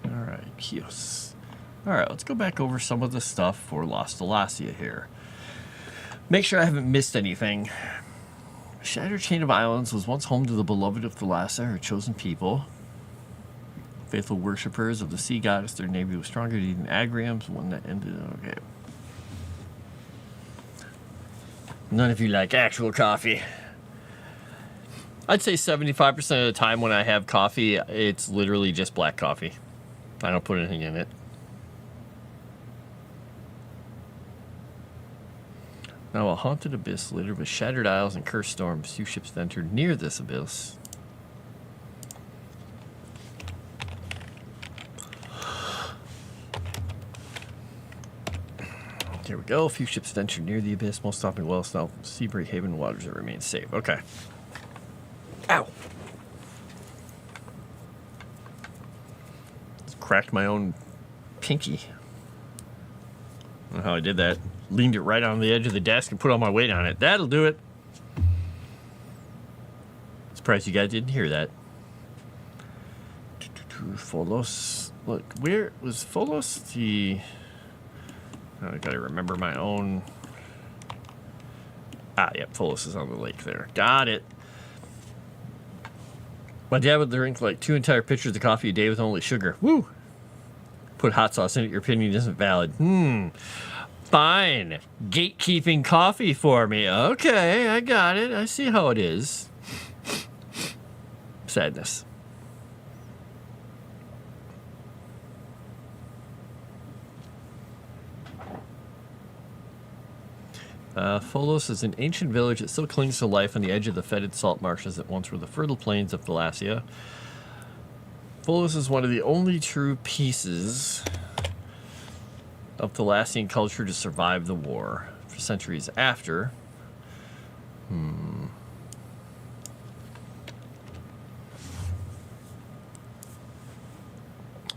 Speaker 2: Alright, Kios. Alright, let's go back over some of the stuff for Lost Thalassia here. Make sure I haven't missed anything. Shattered Chain of Islands was once home to the beloved of Thalassia, her chosen people. Faithful worshippers of the sea goddess, their navy was stronger than even Agrium's, one that ended. Okay. None of you like actual coffee. I'd say 75% of the time when I have coffee, it's literally just black coffee. I don't put anything in it. Now a haunted abyss littered with shattered isles and cursed storms. Few ships entered near this abyss. Here we go. A few ships ventured near the abyss, most stopping well south from Seabreak Haven waters that remain safe. Okay. Ow! Just cracked my own pinky. I don't know how I did that. Leaned it right on the edge of the desk and put all my weight on it. That'll do it. Surprised you guys didn't hear that. Folos. Look, where was Folos? The... I gotta remember my own. Yep, Folos is on the lake there. Got it. My dad would drink like 2 entire pitchers of coffee a day with only sugar. Woo! Put hot sauce in it, your opinion isn't valid. Fine. Gatekeeping coffee for me. Okay, I got it. I see how it is. Sadness. Folos is an ancient village that still clings to life on the edge of the fetid salt marshes that once were the fertile plains of Thalassia. Folos is one of the only true pieces of Thalassian culture to survive the war. For centuries after...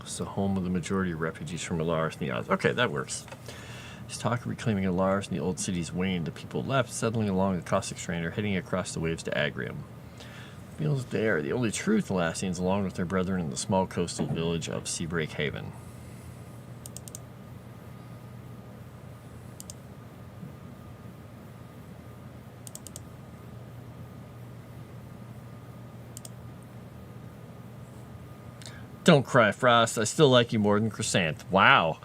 Speaker 2: It's the home of the majority of refugees from Alaris and the Oz. Okay, that works. His talk of reclaiming Alaris and the old cities waned. The people left, settling along the caustic strand or heading across the waves to Agrium. Feels they are the only true Thalassians, along with their brethren in the small coastal village of Seabreak Haven. Don't cry, Frost. I still like you more than Chrysanth. Wow.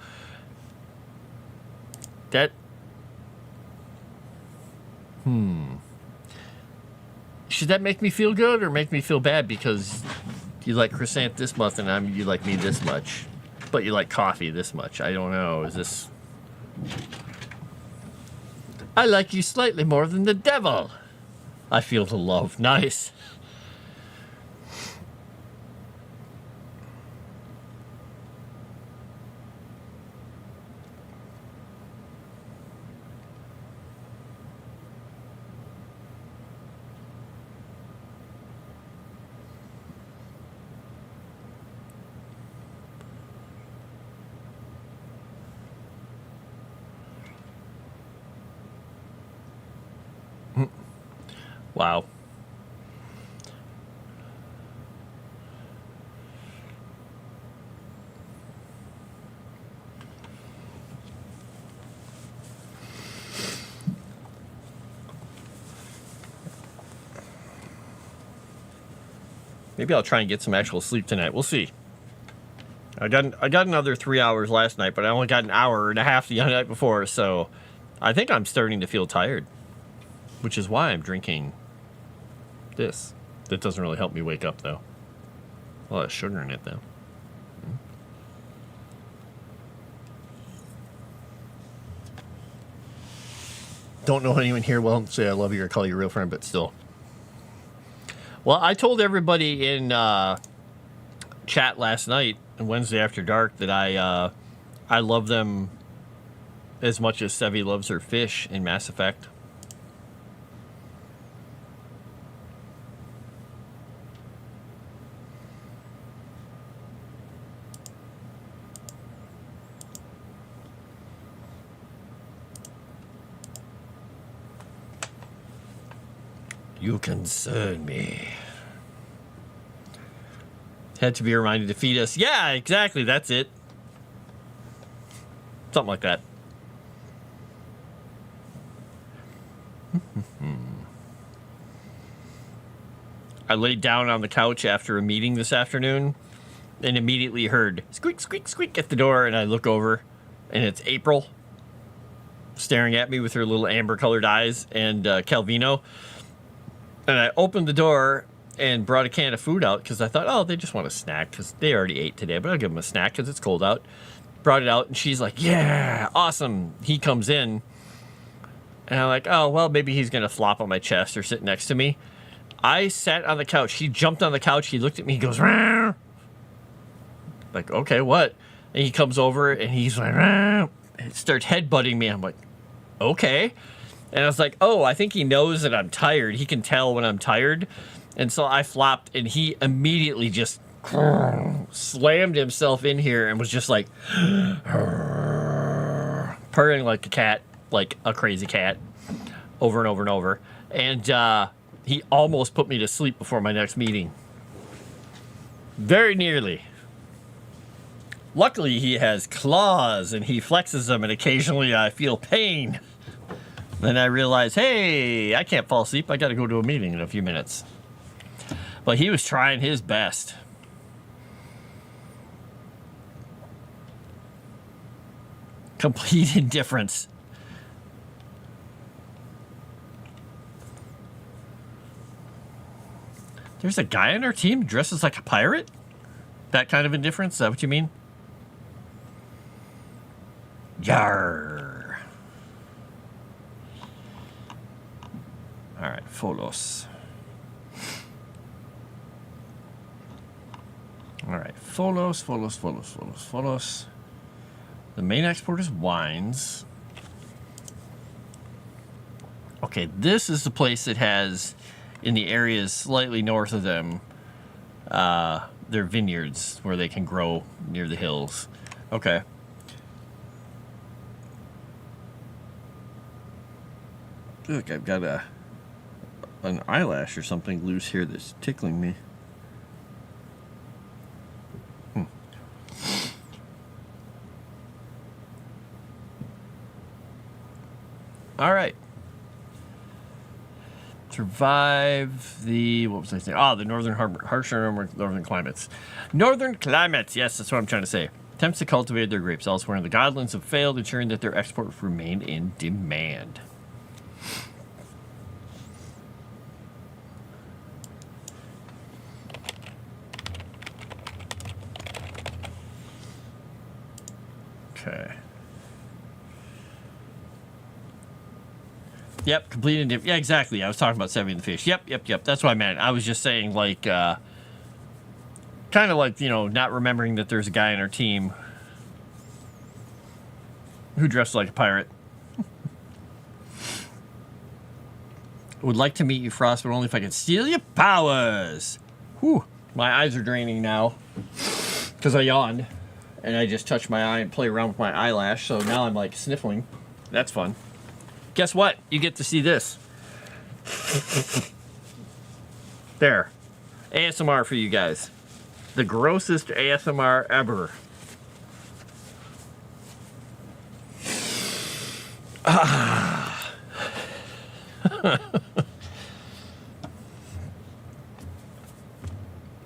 Speaker 2: That... should that make me feel good or make me feel bad because you like croissant this much and you like me this much, but you like coffee this much? I don't know. Is this... I like you slightly more than the devil. I feel the love. Nice. Wow. Maybe I'll try and get some actual sleep tonight. We'll see. I got another 3 hours last night, but I only got an hour and a half the night before, so I think I'm starting to feel tired, which is why I'm drinking this. That doesn't really help me wake up, though. A lot of sugar in it, though. Don't know anyone here well say I love you or call you a real friend, but still. Well, I told everybody in chat last night and Wednesday After Dark that I love them as much as Sevi loves her fish in Mass Effect. You concern me. Had to be reminded to feed us. Yeah, exactly. That's it. Something like that. I laid down on the couch after a meeting this afternoon and immediately heard squeak, squeak, squeak at the door. And I look over and it's April staring at me with her little amber colored eyes and Calvino. And I opened the door and brought a can of food out because I thought, oh, they just want a snack because they already ate today, but I'll give them a snack because it's cold out. Brought it out, and she's like, yeah, awesome. He comes in, and I'm like, oh, well, maybe he's going to flop on my chest or sit next to me. I sat on the couch. He jumped on the couch. He looked at me. He goes, Rah! Like, okay, what? And he comes over, and he's like, Rah! And starts headbutting me. I'm like, okay. And I was like, oh, I think he knows that I'm tired. He can tell when I'm tired. And so I flopped, and he immediately just slammed himself in here and was just like purring like a cat, like a crazy cat, over and over and over. And he almost put me to sleep before my next meeting. Very nearly. Luckily, he has claws, and he flexes them, and occasionally I feel pain. Then I realized, hey, I can't fall asleep. I got to go to a meeting in a few minutes. But he was trying his best. Complete indifference. There's a guy on our team dresses like a pirate? That kind of indifference? Is that what you mean? Yarr. All right, Folos. All right, Folos. The main export is wines. Okay, this is the place that has, in the areas slightly north of them, their vineyards where they can grow near the hills. Okay. Look, I've got an eyelash or something loose here that's tickling me. All right. Survive the, what was I saying? The northern harsher northern climates. Northern climates, yes, that's what I'm trying to say. Attempts to cultivate their grapes elsewhere in the Godlands have failed, ensuring that their exports remain in demand. Yep, complete indifference. Yeah, exactly. I was talking about saving the fish. Yep. That's what I meant. I was just saying, like, kind of like, you know, not remembering that there's a guy on our team who dressed like a pirate. Would like to meet you, Frost, but only if I can steal your powers. Whew. My eyes are draining now because I yawned and I just touched my eye and play around with my eyelash, so now I'm like sniffling. That's fun. Guess what? You get to see this. There. ASMR for you guys. The grossest ASMR ever.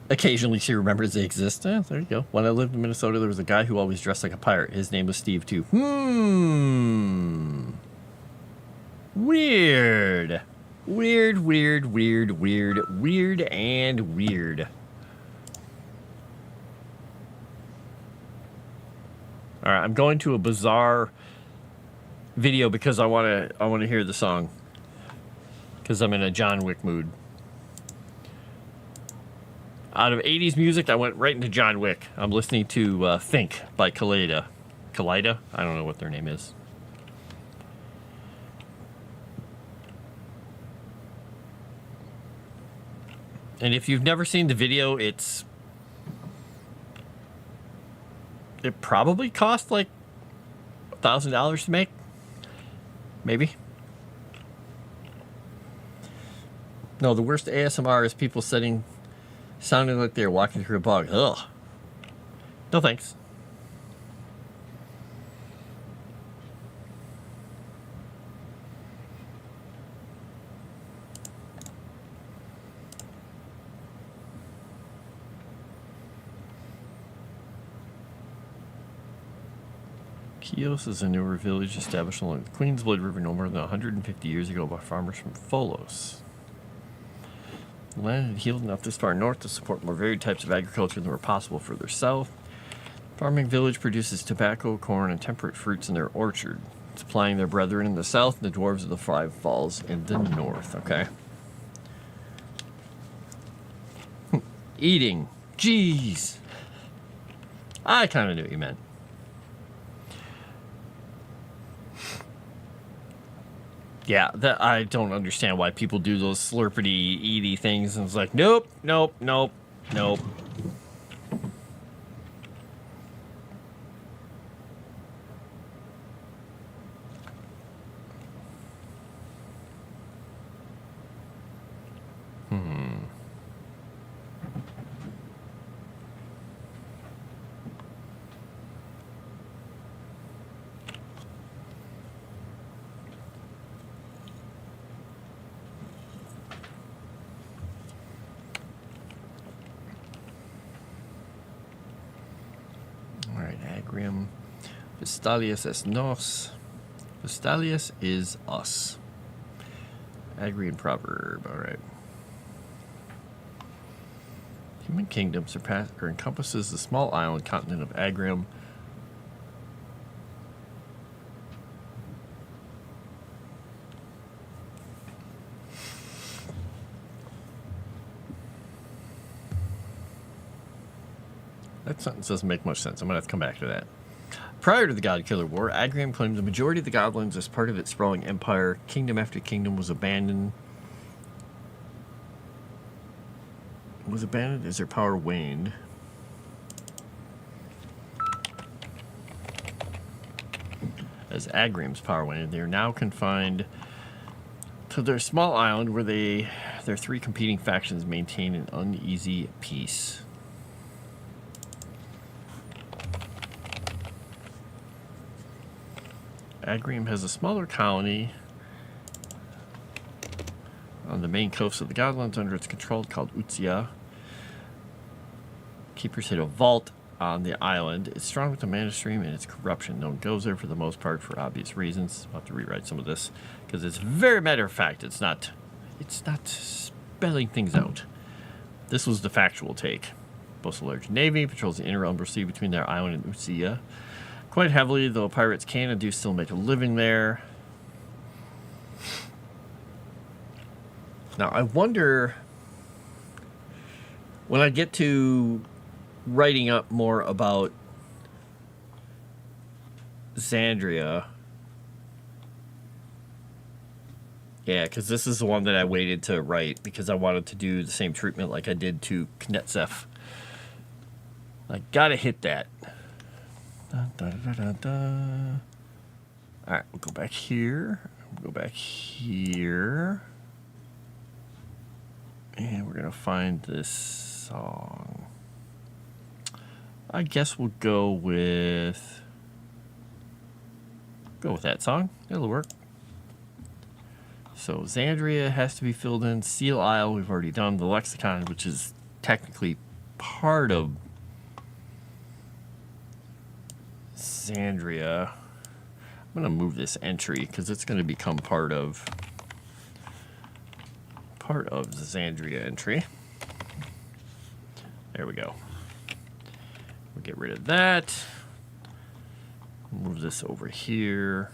Speaker 2: Occasionally she remembers they exist. There you go. When I lived in Minnesota, there was a guy who always dressed like a pirate. His name was Steve, too. Weird. Weird and weird. All right, I'm going to a bizarre video because I want to hear the song. Because I'm in a John Wick mood. Out of 80s music, I went right into John Wick. I'm listening to Think by Kaleida. Kaleida? I don't know what their name is. And if you've never seen the video, it probably cost like $1,000 to make. Maybe. No, the worst ASMR is people sounding like they're walking through a bog. Ugh. No thanks. Chios is a newer village established along the Queensblood River no more than 150 years ago by farmers from Folos. The land had healed enough this far north to support more varied types of agriculture than were possible further south. The farming village produces tobacco, corn, and temperate fruits in their orchard, supplying their brethren in the south and the dwarves of the Five Falls in the north. Okay. Eating. Jeez. I kind of knew what you meant. Yeah, that I don't understand why people do those slurpity, eaty things. And it's like, nope. Agrium. Vestalius es nos. Vestalius is us. Agrian proverb. All right. Human kingdom encompasses the small island continent of Agrium. That sentence doesn't make much sense. I'm going to have to come back to that. Prior to the God-Killer War, Agrium claimed the majority of the Godlands as part of its sprawling empire. Kingdom after kingdom was abandoned. As their power waned. As Agrium's power waned, they are now confined to their small island where their three competing factions maintain an uneasy peace. Agrium has a smaller colony on the main coast of the Godlands under its control called Utsya. Keepers hit a vault on the island. It's strong with the mana stream and its corruption. No one goes there for the most part for obvious reasons. I'll have to rewrite some of this because it's very matter of fact. It's not spelling things out. This was the factual take. Boasts a large navy, patrols the inner Umbral Sea between their island and Utsya. Quite heavily, though pirates can and do still make a living there. Now, I wonder, when I get to writing up more about Xandria. Yeah, because this is the one that I waited to write because I wanted to do the same treatment like I did to Knetsef. I gotta hit that. Dun, dun, dun, dun, dun. All right, we'll go back here. We'll go back here. And we're gonna find this song. I guess we'll go with that song. It'll work. So Xandria has to be filled in. Seal Isle, we've already done. The Lexicon, which is technically part of Xandria. I'm gonna move this entry because it's gonna become part of the Xandria entry. There we go. We'll get rid of that. Move this over here.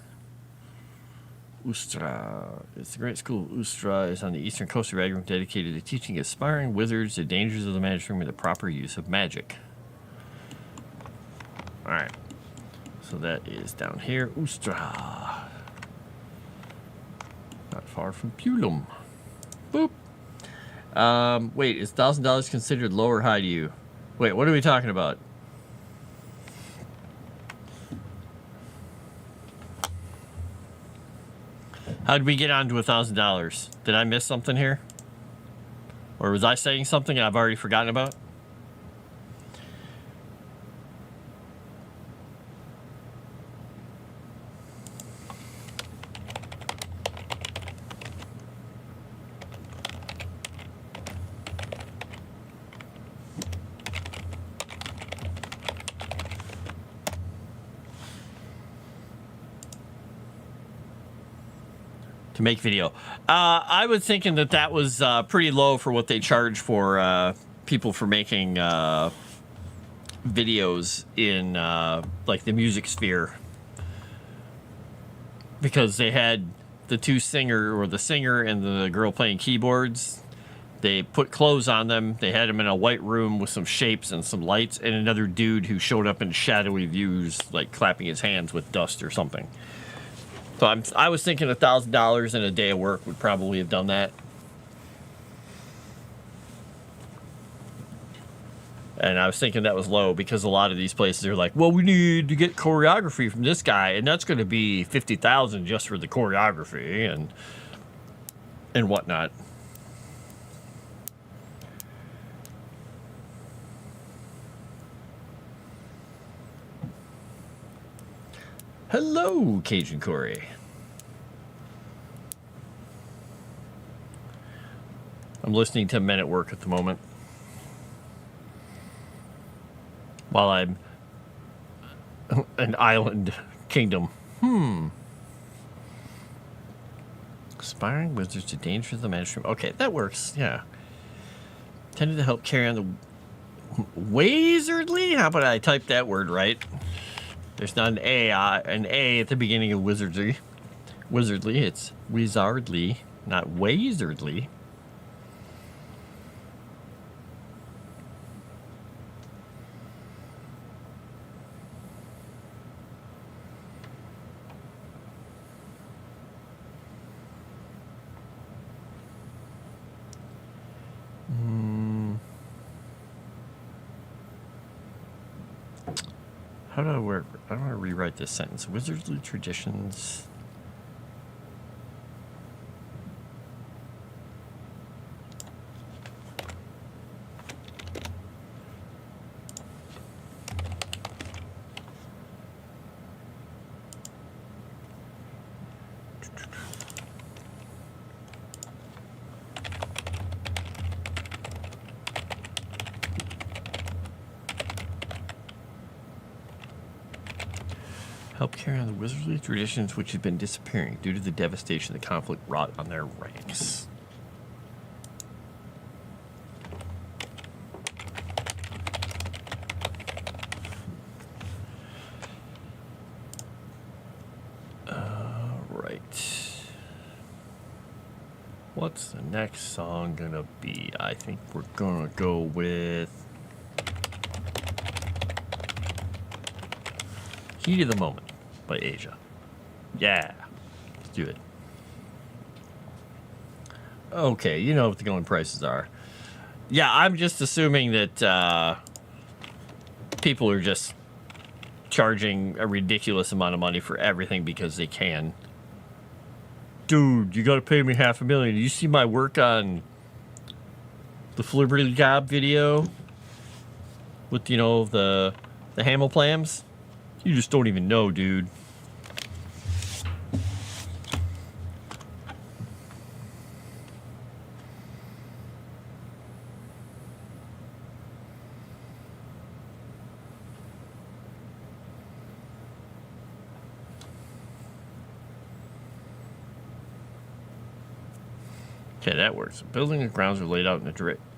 Speaker 2: Ustra. It's the great school of Ustra. Is on the eastern coast of Ragrim, dedicated to teaching aspiring wizards the dangers of the magic room and the proper use of magic. Alright. So that is down here. Ustra. Not far from Pulum. Boop. Wait, is $1,000 considered low or high to you? Wait, what are we talking about? How did we get on to $1,000? Did I miss something here? Or was I saying something I've already forgotten about? To make video. I was thinking that was pretty low for what they charge for people for making videos in like the music sphere, because they had the singer and the girl playing keyboards. They put clothes on them. They had them in a white room with some shapes and some lights, and another dude who showed up in shadowy views, like clapping his hands with dust or something. So I was thinking $1,000 in a day of work would probably have done that. And I was thinking that was low because a lot of these places are like, well, we need to get choreography from this guy, and that's going to be $50,000 just for the choreography and whatnot. Hello, Cajun Corey. I'm listening to Men at Work at the moment while I'm an island kingdom. Aspiring wizards to danger of the magic room. Okay, that works. Yeah. Tended to help carry on the wizardly. How about I type that word right? There's not an A at the beginning of wizardly. Wizardly, it's wizardly, not wizardly. How do I work? I don't want to rewrite this sentence. Wizardly traditions. Help carry on the wizardly traditions which have been disappearing due to the devastation the conflict wrought on their ranks. What's the next song gonna be? I think we're gonna go with Heat of the Moment by Asia. Yeah, let's do it. Okay, you know what the going prices are. Yeah, I'm just assuming that people are just charging a ridiculous amount of money for everything because they can. Dude, you gotta pay me $500,000. You see my work on the Flibberty Gob video with, you know, the Hamel plams? You just don't even know, dude. Okay, that works. The building and grounds are laid out in a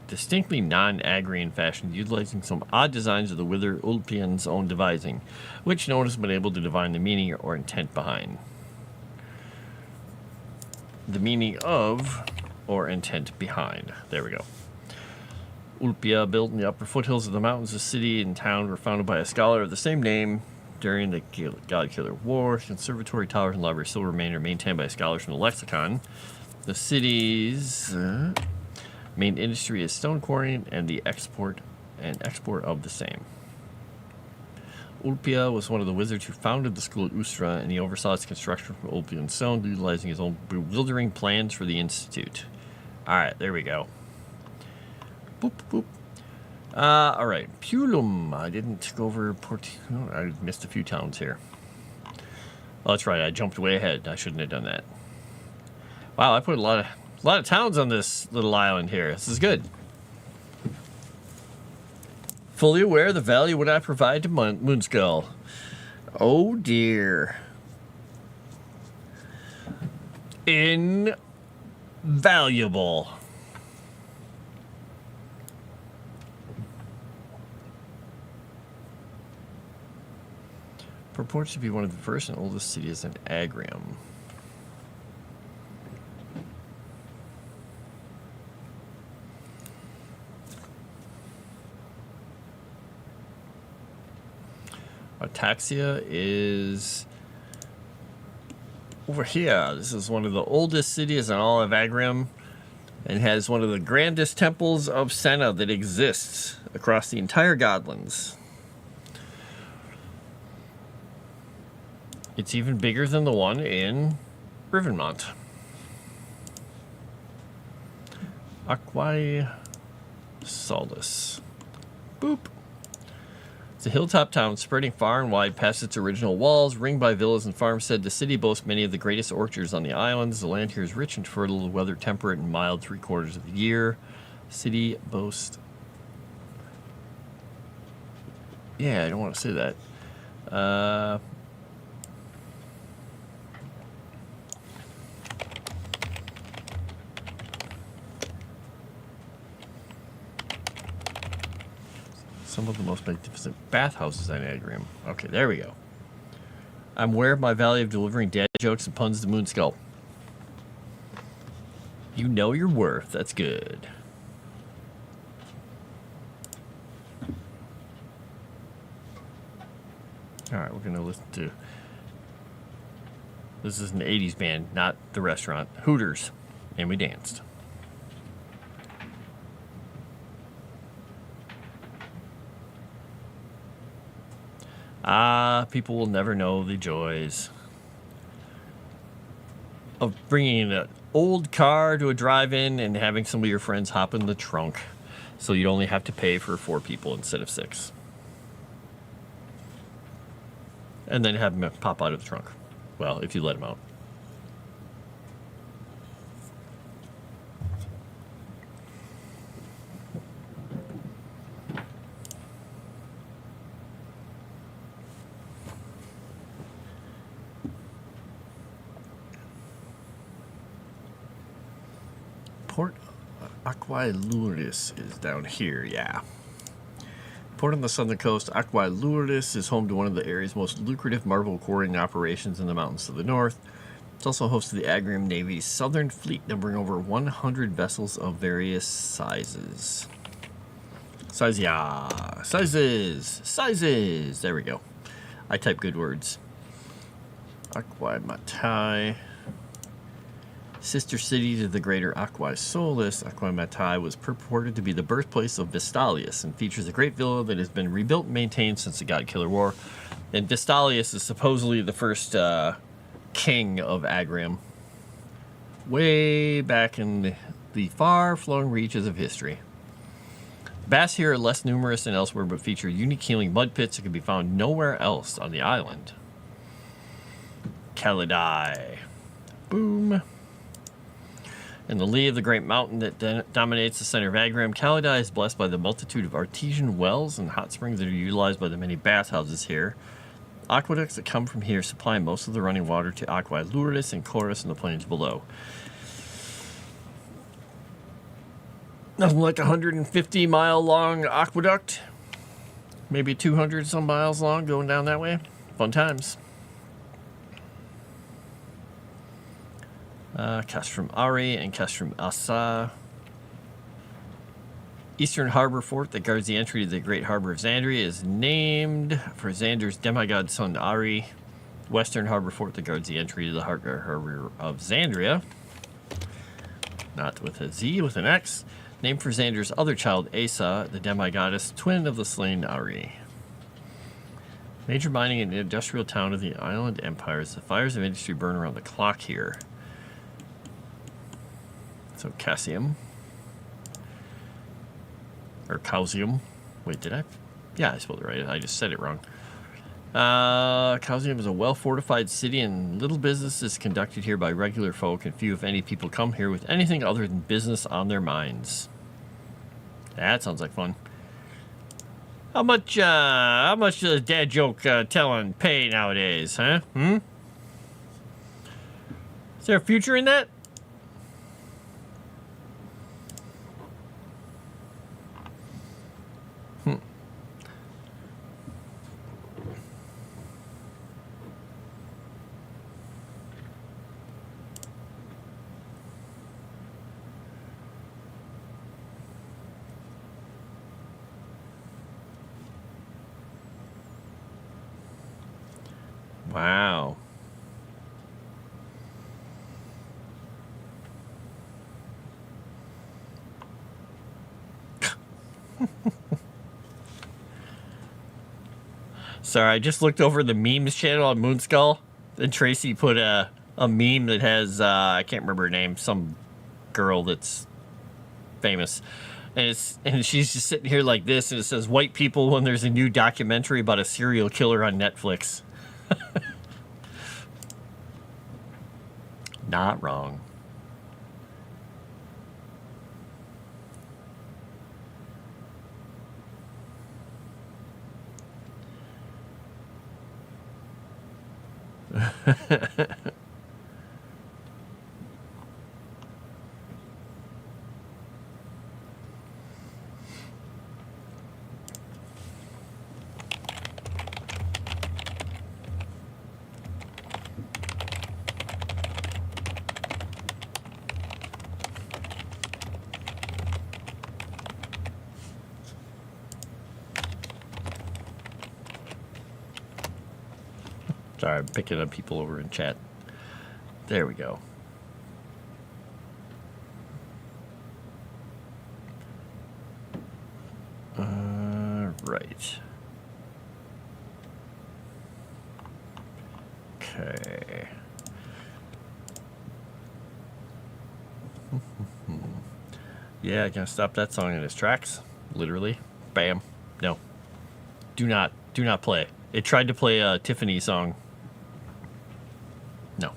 Speaker 2: distinctly non-Agrian fashion, utilizing some odd designs of the Wither Ulpian's own devising, which no one has been able to divine the meaning or intent behind. The meaning of or intent behind. There we go. Ulpia, built in the upper foothills of the mountains, the city and town were founded by a scholar of the same name during the God-Killer War. Conservatory, towers, and library still remain or maintained by scholars from the lexicon. The city's main industry is stone quarrying and the export of the same. Ulpia was one of the wizards who founded the school at Ustra, and he oversaw its construction from Ulpian stone, utilizing his own bewildering plans for the institute. All right, there we go. Boop, boop. All right, Pulum. I didn't go over I missed a few towns here. Oh, that's right. I jumped way ahead. I shouldn't have done that. Wow, I put a lot of towns on this little island here. This is good. Fully aware of the value what I provide to Moonskull. Oh dear. Invaluable. Purports to be one of the first and oldest cities in Agrium. Ataxia is over here. This is one of the oldest cities in all of Agrium and has one of the grandest temples of Senna that exists across the entire Godlands. It's even bigger than the one in Rivenmont. Aquae Saldus. Boop. It's a hilltop town spreading far and wide past its original walls, ringed by villas and farmstead. The city boasts many of the greatest orchards on the islands. The land here is rich and fertile, the weather temperate and mild 3/4 of the year. City boasts... Yeah, I don't want to say that. Some of the most magnificent bathhouses in Agrium. Okay, there we go. I'm aware of my value of delivering dad jokes and puns to Moonskull. You know your worth. That's good. Alright, we're going to listen to... This is an 80s band, not the restaurant. Hooters. And we danced. People will never know the joys of bringing an old car to a drive-in and having some of your friends hop in the trunk so you'd only have to pay for 4 people instead of 6. And then have them pop out of the trunk. Well, if you let them out. Port Aquae Lourdes is down here, yeah. Port on the southern coast, Aquae Lourdes is home to one of the area's most lucrative marble quarrying operations in the mountains to the north. It's also host to the Agrium Navy's Southern Fleet, numbering over 100 vessels of various sizes. Sizes. There we go. I type good words. Aquae Matai. Sister city to the greater Aquae Solis, Aquae Matai was purported to be the birthplace of Vestalius and features a great villa that has been rebuilt and maintained since the God Killer War. And Vestalius is supposedly the first king of Agrium, way back in the far-flung reaches of history. Bass here are less numerous than elsewhere, but feature unique healing mud pits that can be found nowhere else on the island. Kalidai. Boom. In the lee of the great mountain that dominates the center of Agrium, Kalidai is blessed by the multitude of artesian wells and hot springs that are utilized by the many bathhouses here. Aqueducts that come from here supply most of the running water to Aquae Lourdes and Chorus in the plains below. Nothing like a 150-mile long aqueduct. Maybe 200 some miles long going down that way. Fun times. Castrum Ari and Castrum Asa. Eastern Harbor Fort that guards the entry to the Great Harbor of Xandria is named for Xander's demigod son Ari. Western Harbor Fort that guards the entry to the Harbor of Xandria, not with a Z, with an X, named for Xander's other child Asa, the demigoddess, twin of the slain Ari. Major mining and industrial town of the island empires. The fires of industry burn around the clock here. So Cassium. Or Causium. Wait, did I? Yeah, I spelled it right. I just said it wrong. Causium is a well-fortified city, and little business is conducted here by regular folk, and few, if any, people come here with anything other than business on their minds. That sounds like fun. How much does dad joke telling pay nowadays, huh? Is there a future in that? Wow. Sorry, I just looked over the memes channel on Moonskull, and Tracy put a meme that has, I can't remember her name, some girl that's famous. And she's just sitting here like this, and it says, white people when there's a new documentary about a serial killer on Netflix. Not wrong. Sorry, I'm picking up people over in chat. There we go. Right. Okay. Yeah, gonna stop that song in its tracks. Literally. Bam. No. Do not play. It tried to play a Tiffany song. No.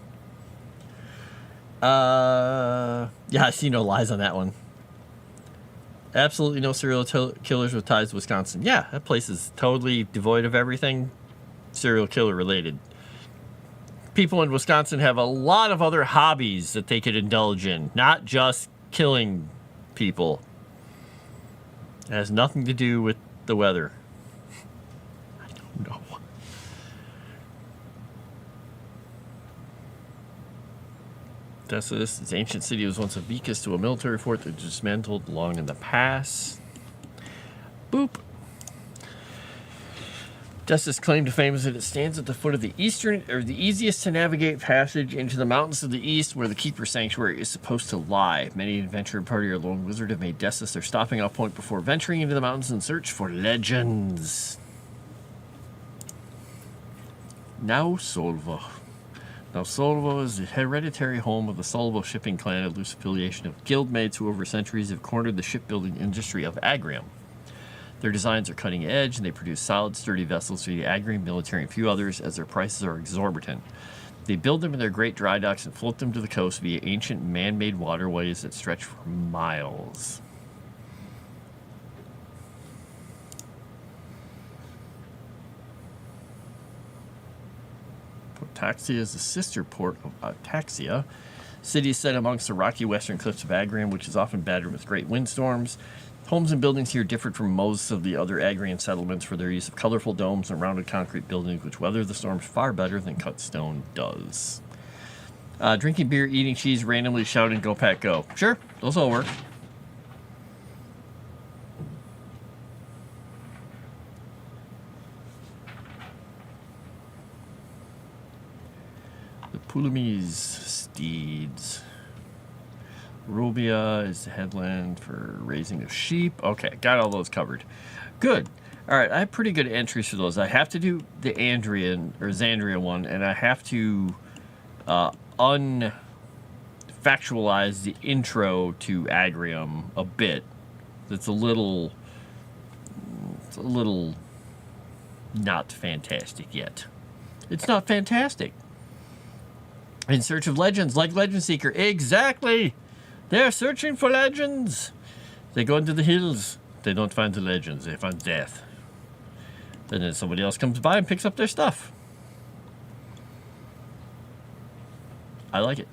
Speaker 2: Yeah, I see no lies on that one. Absolutely no serial killers with ties to Wisconsin. Yeah, that place is totally devoid of everything serial killer related. People in Wisconsin have a lot of other hobbies that they could indulge in, not just killing people. It has nothing to do with the weather. I don't know. Dessus, this ancient city was once a vicus to a military fort that dismantled long in the past. Boop. Dessus' claim to fame is that it stands at the foot of the easiest to navigate passage into the mountains of the east, where the Keeper Sanctuary is supposed to lie. Many adventurer party or lone wizard have made Dessus their stopping off point before venturing into the mountains in search for legends. Now Solva. Now Solva is the hereditary home of the Solva shipping clan, a loose affiliation of guildmates who over centuries have cornered the shipbuilding industry of Agrium. Their designs are cutting edge, and they produce solid, sturdy vessels for the Agrium military and a few others, as their prices are exorbitant. They build them in their great dry docks and float them to the coast via ancient man-made waterways that stretch for miles. Portaxia is the sister port of Ataxia. City is set amongst the rocky western cliffs of Agrium, which is often battered with great windstorms. Homes and buildings here differed from most of the other Agrian settlements for their use of colorful domes and rounded concrete buildings, which weather the storms far better than cut stone does. Drinking beer, eating cheese, randomly shouting, "Go Pack, go." Sure, those all work. The Pulamese steeds. Robia is the headland for raising of sheep. Okay, got all those covered. Good. All right, I have pretty good entries for those. I have to do the Xandria one, and I have to unfactualize the intro to Agrium a bit. It's a little not fantastic yet. It's not fantastic. In search of legends, like Legend Seeker. Exactly! They're searching for legends. They go into the hills. They don't find the legends. They find death. Then somebody else comes by and picks up their stuff. I like it.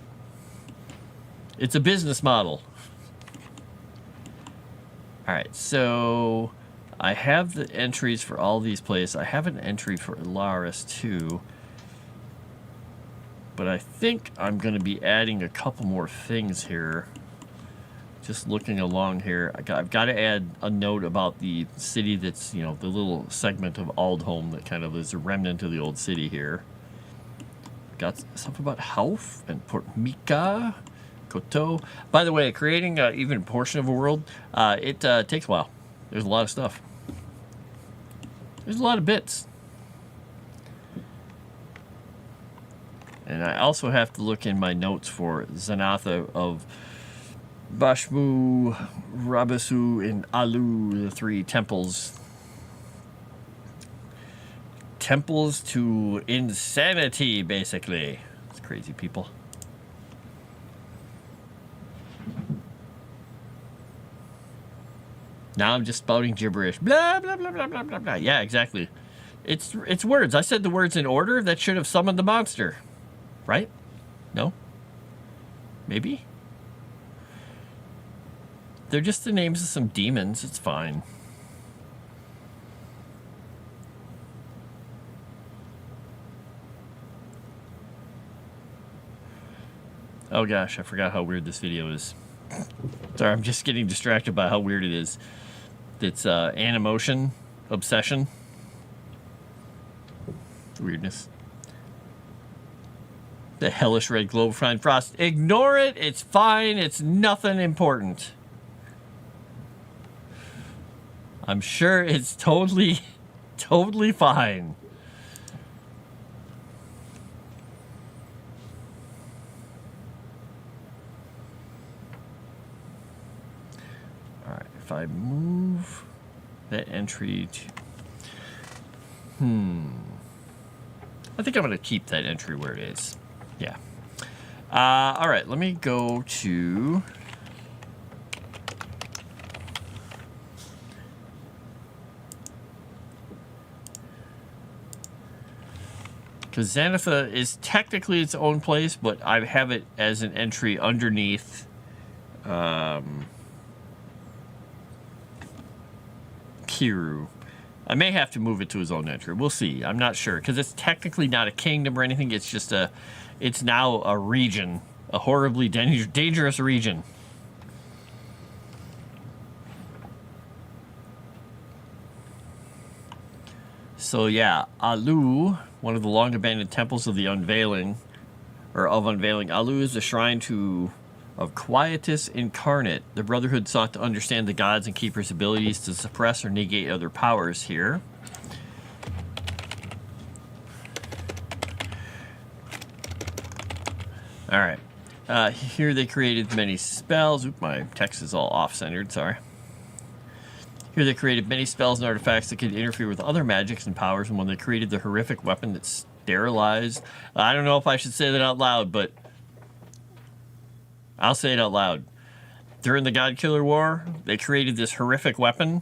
Speaker 2: It's a business model. Alright, so I have the entries for all these places. I have an entry for Ilaris too. But I think I'm going to be adding a couple more things here. Just looking along here, I've got to add a note about the city that's, the little segment of Aldholm that kind of is a remnant of the old city here. Got stuff about Hauf and Port Mika, Koto. By the way, creating even a portion of a world, it takes a while. There's a lot of stuff. There's a lot of bits. And I also have to look in my notes for Zanatha of Bashmu, Rabasu, and Alu, the three temples. Temples to insanity, basically. It's crazy people. Now I'm just spouting gibberish. Blah, blah, blah, blah, blah, blah, blah. Yeah, exactly. It's words. I said the words in order. That should have summoned the monster. Right? No? Maybe? They're just the names of some demons. It's fine. Oh gosh, I forgot how weird this video is. Sorry, I'm just getting distracted by how weird it is. It's Animotion Obsession. Weirdness. The hellish red globe find Frost. Ignore it. It's fine. It's nothing important. I'm sure it's totally fine. All right. If I move that entry to... I think I'm going to keep that entry where it is. Yeah. All right, let me go to... Because Xanatha is technically its own place, but I have it as an entry underneath Kiru. I may have to move it to his own entry. We'll see. I'm not sure, because it's technically not a kingdom or anything. It's just it's now a region A horribly dangerous region. So yeah, Alu, one of the long-abandoned temples of the Unveiling, Alu is the shrine of Quietus Incarnate. The Brotherhood sought to understand the gods and keepers' abilities to suppress or negate other powers here. Alright. Here they created many spells. Oop, my text is all off-centered, sorry. Here they created many spells and artifacts that could interfere with other magics and powers, and when they created the horrific weapon that sterilized... I don't know if I should say that out loud, but I'll say it out loud. During the God Killer War, they created this horrific weapon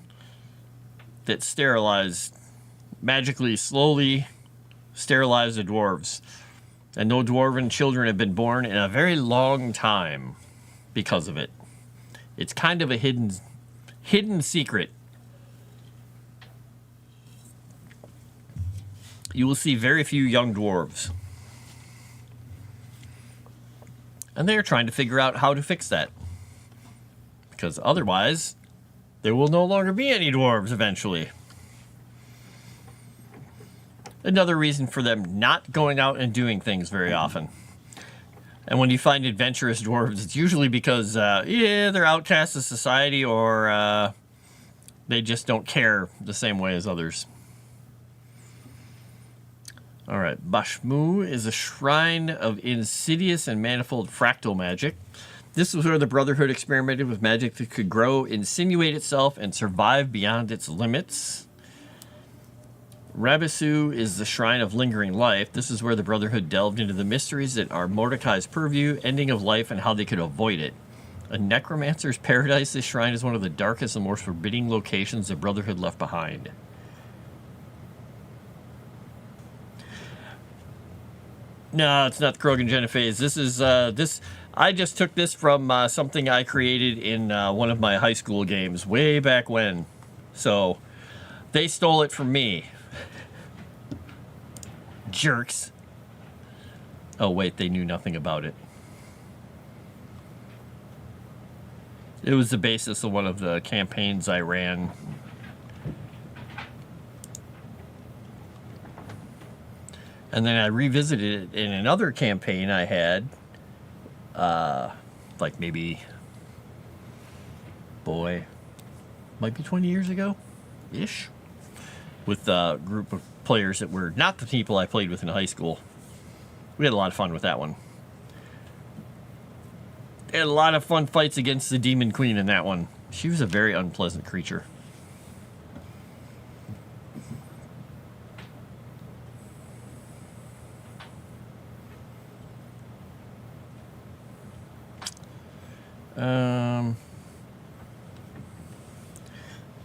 Speaker 2: that sterilized, magically, slowly sterilized the dwarves. And no dwarven children have been born in a very long time because of it. It's kind of a hidden secret. You will see very few young dwarves. And they are trying to figure out how to fix that. Because otherwise, there will no longer be any dwarves eventually. Another reason for them not going out and doing things very often. And when you find adventurous dwarves, it's usually because, they're outcasts of society or they just don't care the same way as others. Alright, Bashmu is a shrine of insidious and manifold fractal magic. This was where the Brotherhood experimented with magic that could grow, insinuate itself, and survive beyond its limits. Rabisu is the shrine of lingering life. This is where the Brotherhood delved into the mysteries that are Mordecai's purview, ending of life, and how they could avoid it. A necromancer's paradise, this shrine is one of the darkest and most forbidding locations the Brotherhood left behind. No, it's not the Krogan Genophase. This is, I just took this from something I created in one of my high school games way back when. So, they stole it from me. Jerks. Oh, wait, they knew nothing about it. It was the basis of one of the campaigns I ran. And then I revisited it in another campaign I had, like maybe, might be 20 years ago-ish, with a group of players that were not the people I played with in high school. We had a lot of fun with that one. Had a lot of fun fights against the Demon Queen in that one. She was a very unpleasant creature.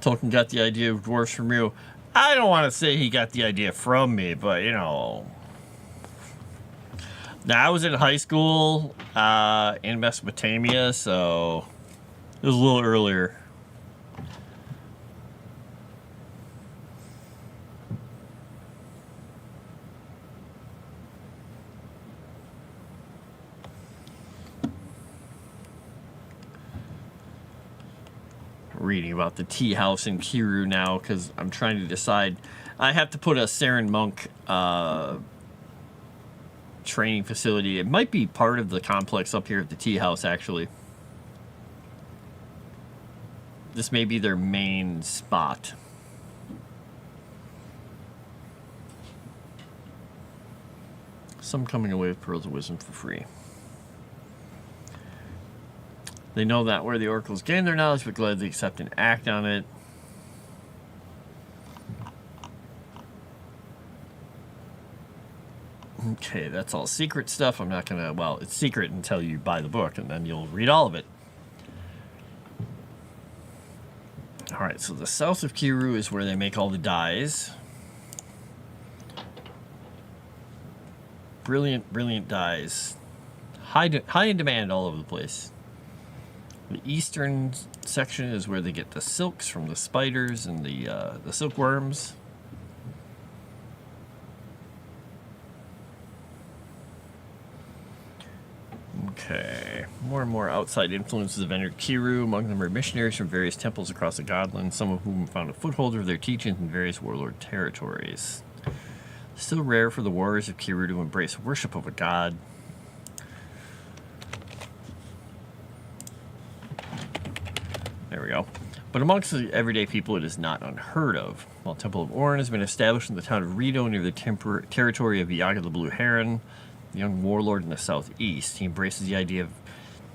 Speaker 2: Tolkien got the idea of dwarves from you. I don't want to say he got the idea from me, but, you know. Now, I was in high school in Mesopotamia, so it was a little earlier. Reading about the tea house in Kiru now because I'm trying to decide. I have to put a Saren Monk training facility. It might be part of the complex up here at the tea house, actually. This may be their main spot. Some coming away with Pearls of Wisdom for free. They know that where the oracles gain their knowledge, but gladly accept and act on it. Okay, that's all secret stuff. I'm not gonna, well, it's secret until you buy the book, and then you'll read all of it. Alright, so the south of Kiru is where they make all the dyes. Brilliant, brilliant dyes. High in demand all over the place. The eastern section is where they get the silks from the spiders and the silkworms. Okay. More and more outside influences have entered Kiru. Among them are missionaries from various temples across the Godland, some of whom found a foothold of their teachings in various warlord territories. Still rare for the warriors of Kiru to embrace worship of a god. There we go. But amongst the everyday people, it is not unheard of. While Temple of Orin has been established in the town of Rito near the territory of Yaga the Blue Heron, the young warlord in the southeast, he embraces the idea of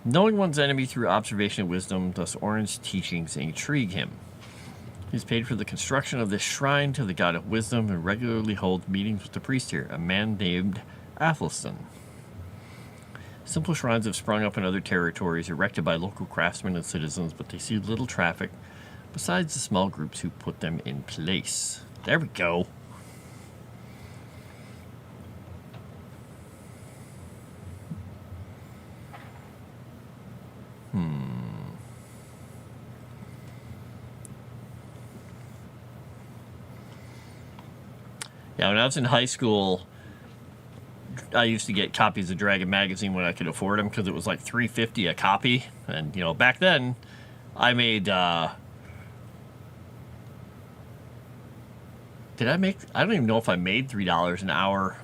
Speaker 2: knowing one's enemy through observation and wisdom, thus Orin's teachings intrigue him. He's paid for the construction of this shrine to the god of wisdom and regularly holds meetings with the priest here, a man named Athelstan. Simple shrines have sprung up in other territories, erected by local craftsmen and citizens, but they see little traffic, besides the small groups who put them in place. There we go. Yeah, when I was in high school, I used to get copies of Dragon Magazine when I could afford them because it was like $3.50 a copy. And, you know, back then, I made, I don't even know if I made $3 an hour.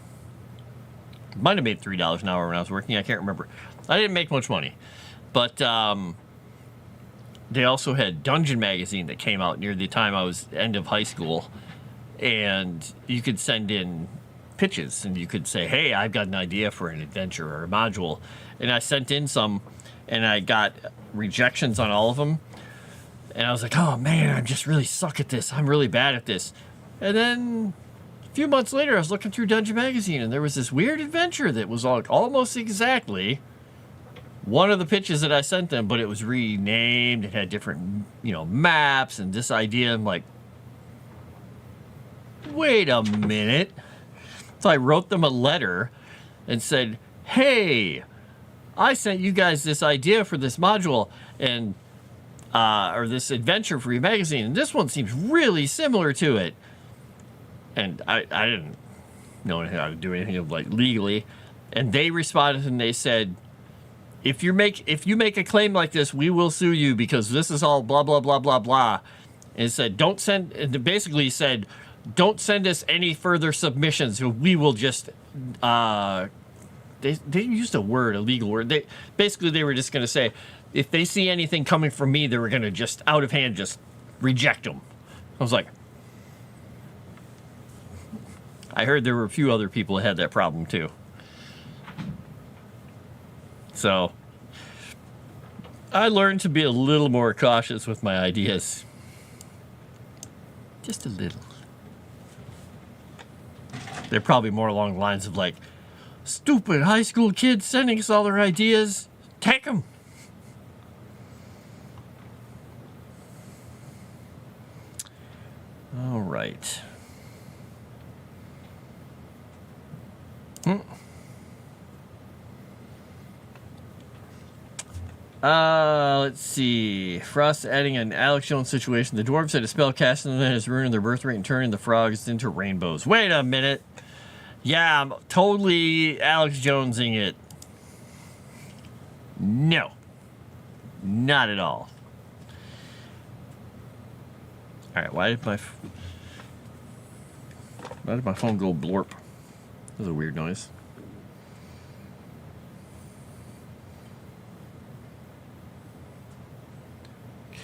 Speaker 2: Might have made $3 an hour when I was working. I can't remember. I didn't make much money. But they also had Dungeon Magazine that came out near the time I was end of high school. And you could send in pitches and you could say, hey, I've got an idea for an adventure or a module. And I sent in some and I got rejections on all of them. And I was like, oh man, I just really suck at this. I'm really bad at this. And then a few months later, I was looking through Dungeon Magazine and there was this weird adventure that was like almost exactly one of the pitches that I sent them, but it was renamed. It had different, you know, maps and this idea. I'm like, wait a minute. So I wrote them a letter and said, hey, I sent you guys this idea for this module and or this adventure for your magazine, and this one seems really similar to it. And I didn't know how to do anything like legally. And they responded and they said, if you make a claim like this, we will sue you because this is all blah blah blah blah blah. And it said, basically said, don't send us any further submissions. We will just, they used a legal word. They were just going to say, if they see anything coming from me, they were going to just out of hand, just reject them. I was like, I heard there were a few other people that had that problem too. So I learned to be a little more cautious with my ideas. Just a little. They're probably more along the lines of like, stupid high school kids sending us all their ideas. Take them. All right. Let's see. Frost adding an Alex Jones situation. The dwarves had a spell cast and then has ruined their birth rate and turning the frogs into rainbows. Wait a minute. Yeah, I'm totally Alex Jonesing it. No. Not at all. Alright, why did my phone go blorp? That was a weird noise.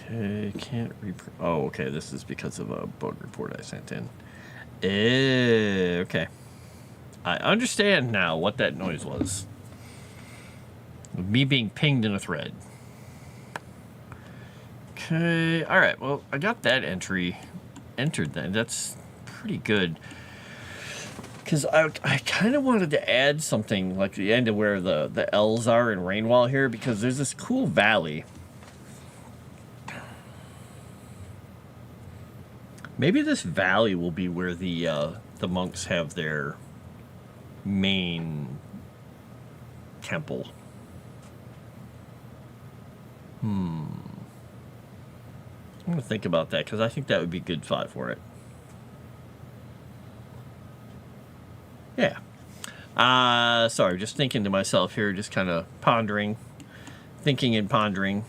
Speaker 2: Okay, oh, okay, this is because of a bug report I sent in. Okay. I understand now what that noise was. Me being pinged in a thread. Okay, alright, well, I got that entered then. That's pretty good. Because I kind of wanted to add something like the end of where the L's are in Rainwall here, because there's this cool valley. Maybe this valley will be where the monks have their main temple. I'm going to think about that because I think that would be a good spot for it. Yeah. Sorry, just thinking to myself here, just kind of pondering, thinking and pondering.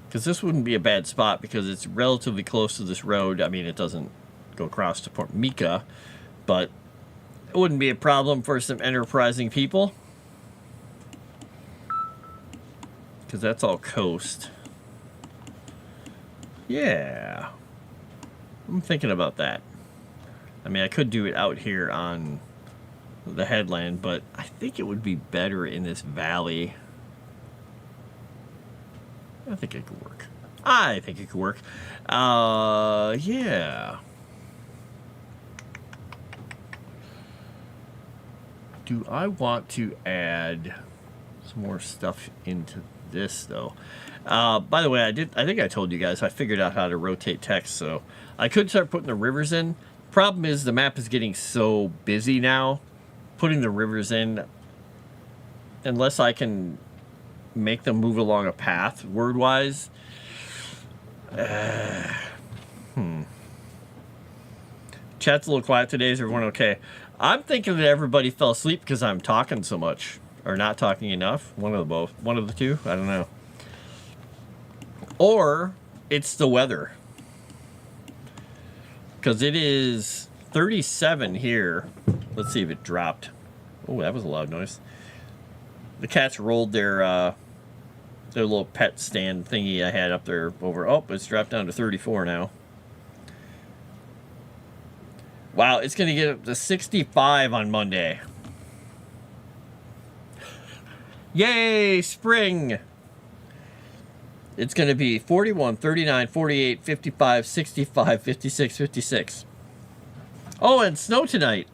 Speaker 2: Because this wouldn't be a bad spot because it's relatively close to this road. I mean, it doesn't go across to Port Mika, but it wouldn't be a problem for some enterprising people. Because that's all coast. Yeah. I'm thinking about that. I mean, I could do it out here on the headland, but I think it would be better in this valley. I think it could work. Yeah. Do I want to add some more stuff into this, though? By the way, I think I told you guys I figured out how to rotate text, so I could start putting the rivers in. Problem is, the map is getting so busy now. Putting the rivers in, unless I can make them move along a path word-wise. Chat's a little quiet today. Is everyone okay? I'm thinking that everybody fell asleep because I'm talking so much. Or not talking enough. One of the both. One of the two. I don't know. Or it's the weather. Because it is 37 here. Let's see if it dropped. Oh, that was a loud noise. The cats rolled their little pet stand thingy I had up there over. Oh, it's dropped down to 34 now. Wow, it's going to get up to 65 on Monday. Yay, spring! It's going to be 41, 39, 48, 55, 65, 56, 56. Oh, and snow tonight.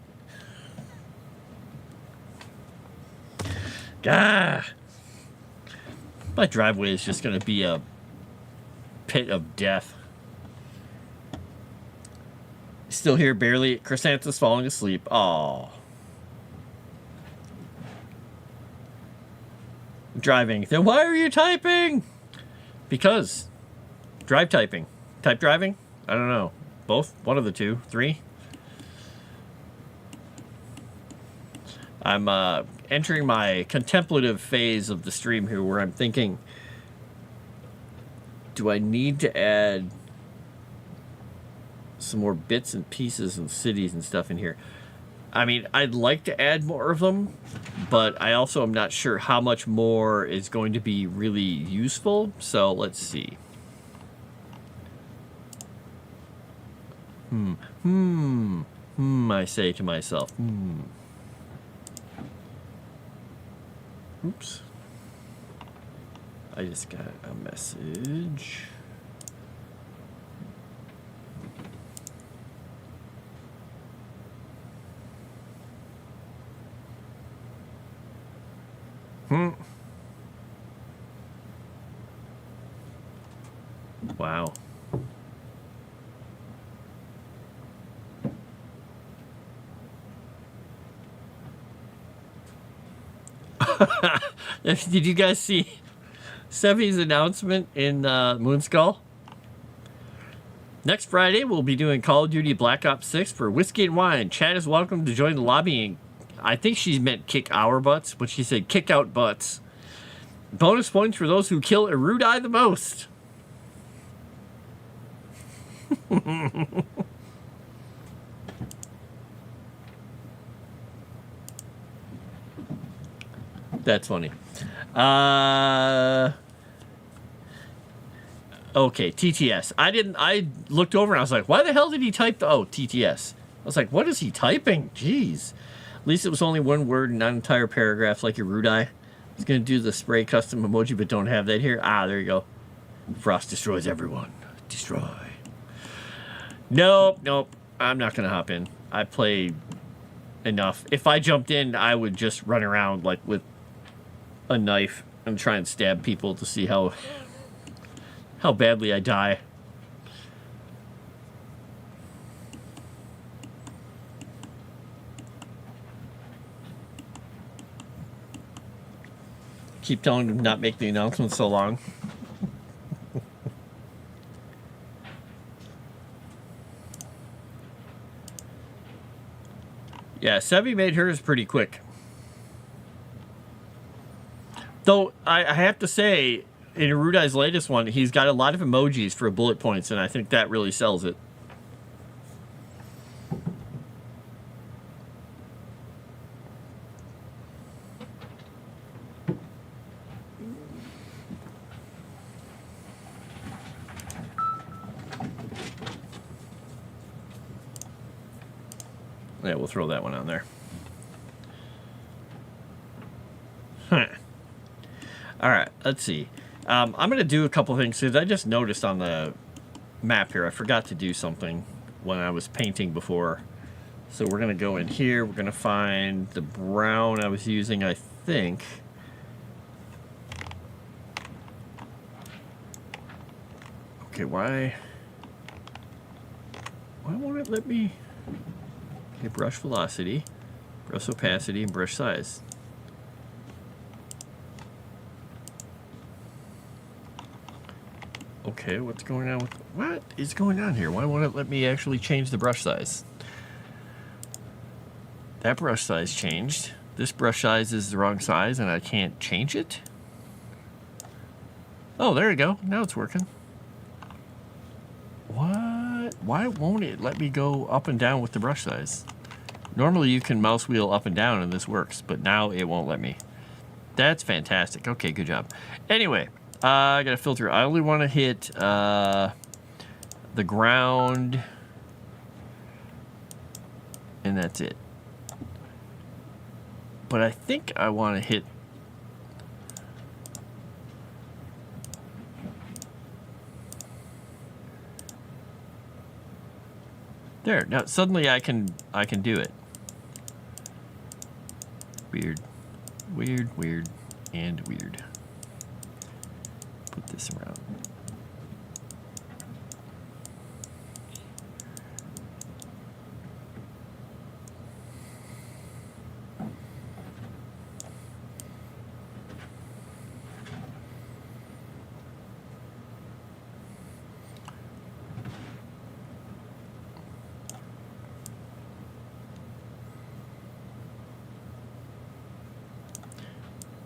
Speaker 2: Gah! My driveway is just going to be a pit of death. Still here, barely. Chrysanthus falling asleep. Oh. Driving. Then why are you typing? Because. Drive typing. Type driving? I don't know. Both? One of the two. Three? I'm entering my contemplative phase of the stream here where I'm thinking, do I need to add some more bits and pieces and cities and stuff in here? I mean, I'd like to add more of them, but I also am not sure how much more is going to be really useful. So let's see. I say to myself, Oops. I just got a message. Wow. Did you guys see Sevy's announcement in Moonskull? Next Friday, we'll be doing Call of Duty Black Ops 6 for Whiskey and Wine. Chat is welcome to join the lobbying. I think she meant kick our butts, but she said kick out butts. Bonus points for those who kill Erudai the most. That's funny. Okay, TTS. I looked over and I was like, why the hell did he type the... Oh, TTS. I was like, what is he typing? Jeez. At least it was only one word and not entire paragraphs like your Rudai. I was going to do the spray custom emoji, but don't have that here. Ah, there you go. Frost destroys everyone. Destroy. Nope. I'm not going to hop in. I played enough. If I jumped in, I would just run around like with a knife and try and stab people to see how badly I die. Keep telling them not make the announcement so long. Yeah, Sevi made hers pretty quick. Though, I have to say, in Erudai's latest one, he's got a lot of emojis for bullet points, and I think that really sells it. Yeah, we'll throw that one on there. Huh. All right, let's see. I'm going to do a couple things because I just noticed on the map here, I forgot to do something when I was painting before. So we're going to go in here. We're going to find the brown I was using, I think. Okay, why won't it let me... Okay, brush velocity, brush opacity, and brush size. Okay, what's going on with... What is going on here? Why won't it let me actually change the brush size? That brush size changed. This brush size is the wrong size and I can't change it? Oh, there you go. Now it's working. What? Why won't it let me go up and down with the brush size? Normally you can mouse wheel up and down and this works, but now it won't let me. That's fantastic. Okay, good job. Anyway, I got to filter. I only want to hit the ground, and that's it. But I think I want to hit... There. Now suddenly I can do it. Weird. Weird, weird, and weird. Put this around.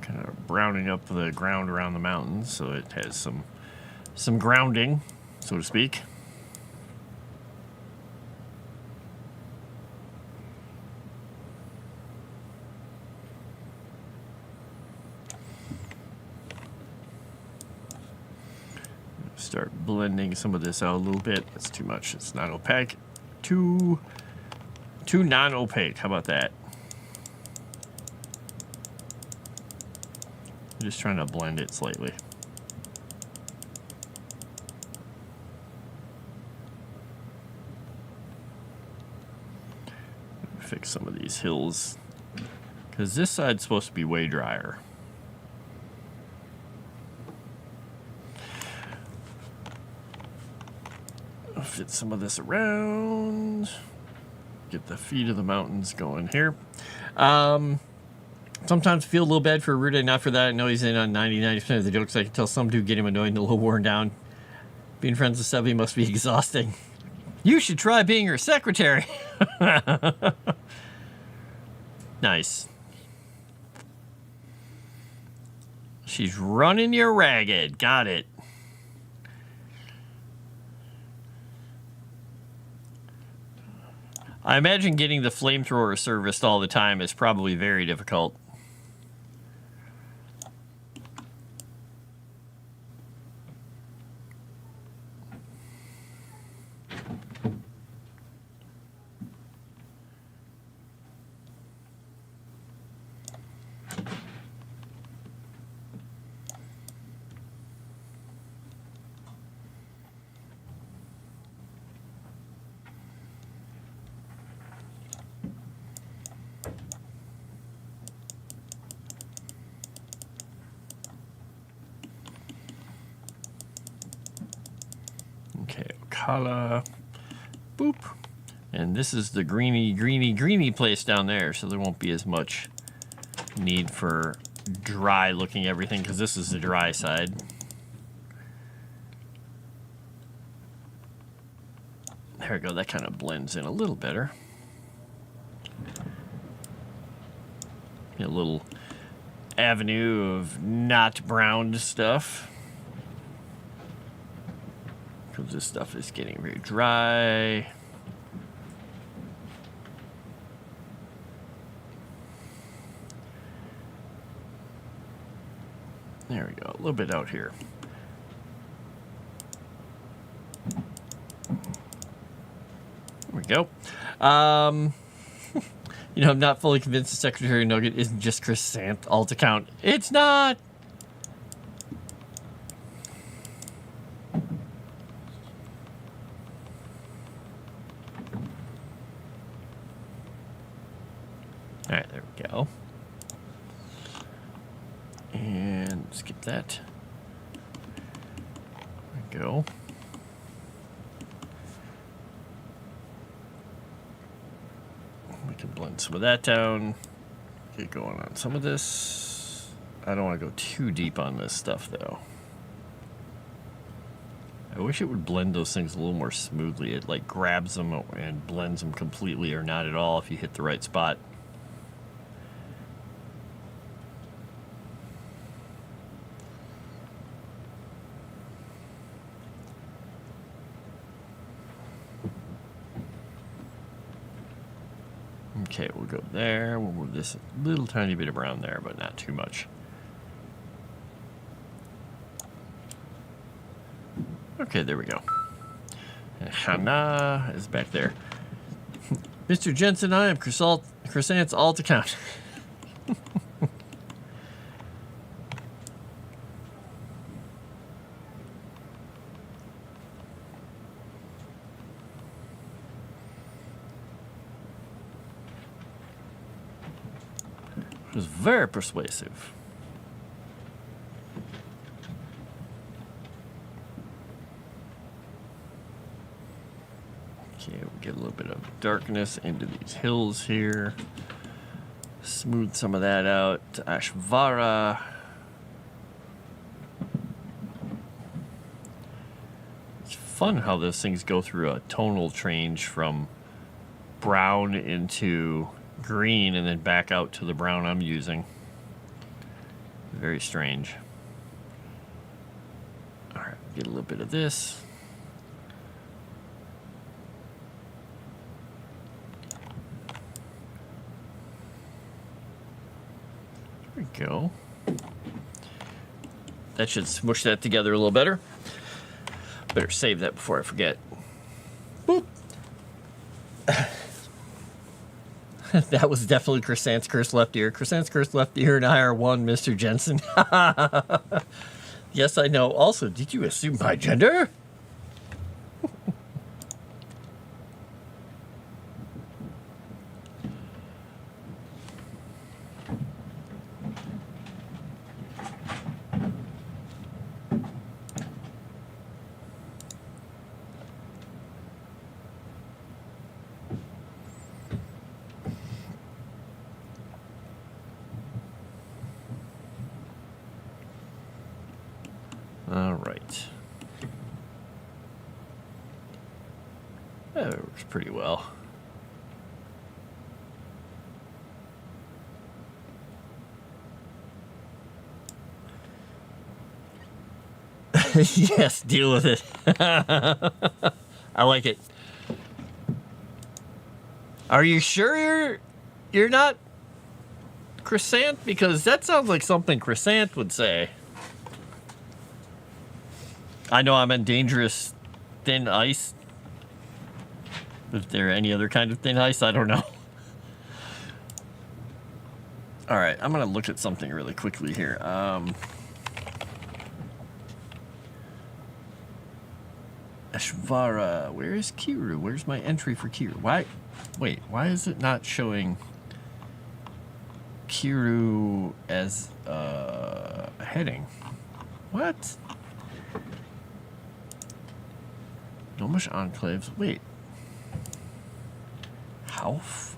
Speaker 2: Kind of browning up the ground around the mountains so it has some grounding, so to speak. Start blending some of this out a little bit. That's too much. It's not opaque. Too non-opaque. How about that? I'm just trying to blend it slightly. Fix some of these hills, because this side's supposed to be way drier. I'll fit some of this around. Get the feet of the mountains going here. Sometimes I feel a little bad for Rude, not for that. I know he's in on 90% of the jokes. I can tell some do get him annoyed and a little worn down. Being friends with Sebi must be exhausting. You should try being her secretary. Nice. She's running you ragged. Got it. I imagine getting the flamethrower serviced all the time is probably very difficult. Okay, Ocala. Boop. And this is the greeny place down there, so there won't be as much need for dry looking everything, because this is the dry side. There we go, that kind of blends in a little better. A little avenue of not browned stuff. Because this stuff is getting very dry. There we go, a little bit out here. There we go. You know, I'm not fully convinced the Secretary Nugget isn't just Chrysant alt account. It's not! Alright, there we go. And skip that. There we go. We can blend some of that down. Get going on some of this. I don't want to go too deep on this stuff, though. I wish it would blend those things a little more smoothly. It, like, grabs them and blends them completely or not at all if you hit the right spot. Okay, we'll go there. We'll move this a little tiny bit of brown there, but not too much. Okay, there we go. And Hana is back there. Mr. Jensen, I am Chrysant's alt account. It was very persuasive. Okay, we'll get a little bit of darkness into these hills here. Smooth some of that out. Ashvara. It's fun how those things go through a tonal change from brown into green and then back out to the brown I'm using. Very strange. Alright, get a little bit of this. There we go. That should smush that together a little better. Better save that before I forget. Boop. That was definitely Chrysant's cursed left ear. Chrysant's cursed left ear and I are one, Mr. Jensen. Yes, I know. Also, did you assume my gender? All right. That works pretty well. Yes, deal with it. I like it. Are you sure you're not Chrysant? Because that sounds like something Chrysant would say. I know I'm on dangerous thin ice. If there any other kind of thin ice, I don't know. All right, I'm gonna look at something really quickly here. Ashvara, where is Kiru? Where's my entry for Kiru? Why? Wait, why is it not showing Kiru as a heading? What? Gnomish enclaves. Wait. Hauf?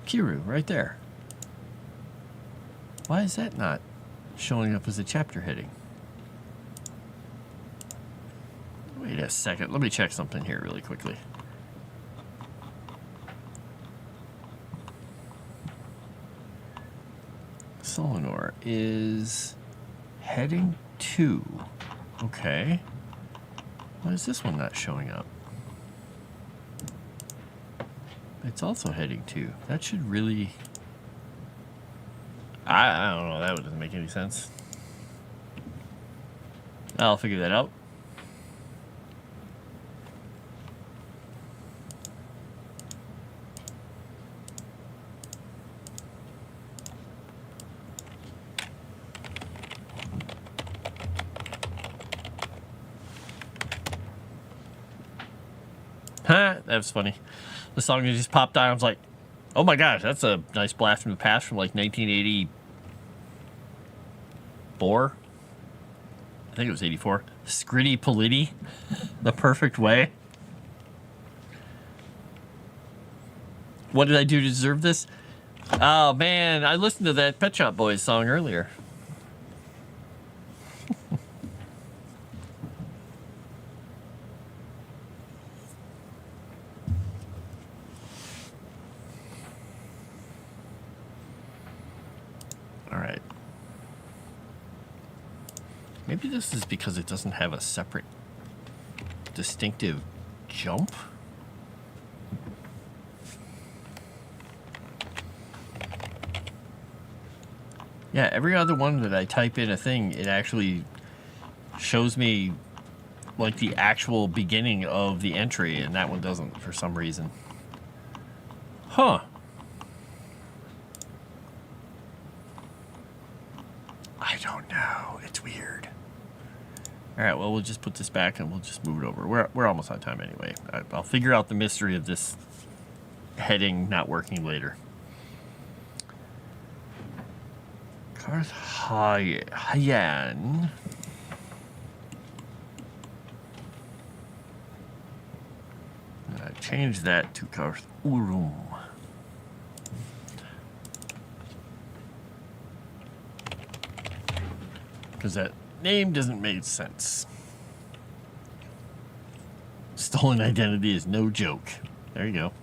Speaker 2: Kiru, right there. Why is that not showing up as a chapter heading? Wait a second. Let me check something here really quickly. Solanor is heading to. Okay. Why is this one not showing up? It's also heading to. That should really... I don't know. That doesn't make any sense. I'll figure that out. That was funny. The song that just popped on. I was like, oh my gosh, that's a nice blast from the past from like 1984. I think it was 84. Skritty Politty. The Perfect Way. What did I do to deserve this? Oh man, I listened to that Pet Shop Boys song earlier. Alright. Maybe this is because it doesn't have a separate, distinctive jump. Yeah, every other one that I type in a thing, it actually shows me like the actual beginning of the entry, and that one doesn't for some reason. Huh. I don't know. It's weird. All right, well, we'll just put this back and we'll just move it over. We're almost on time anyway. I'll figure out the mystery of this heading not working later. Karth Hyan. Change that to Karth Urum. Because that name doesn't make sense. Stolen identity is no joke. There you go.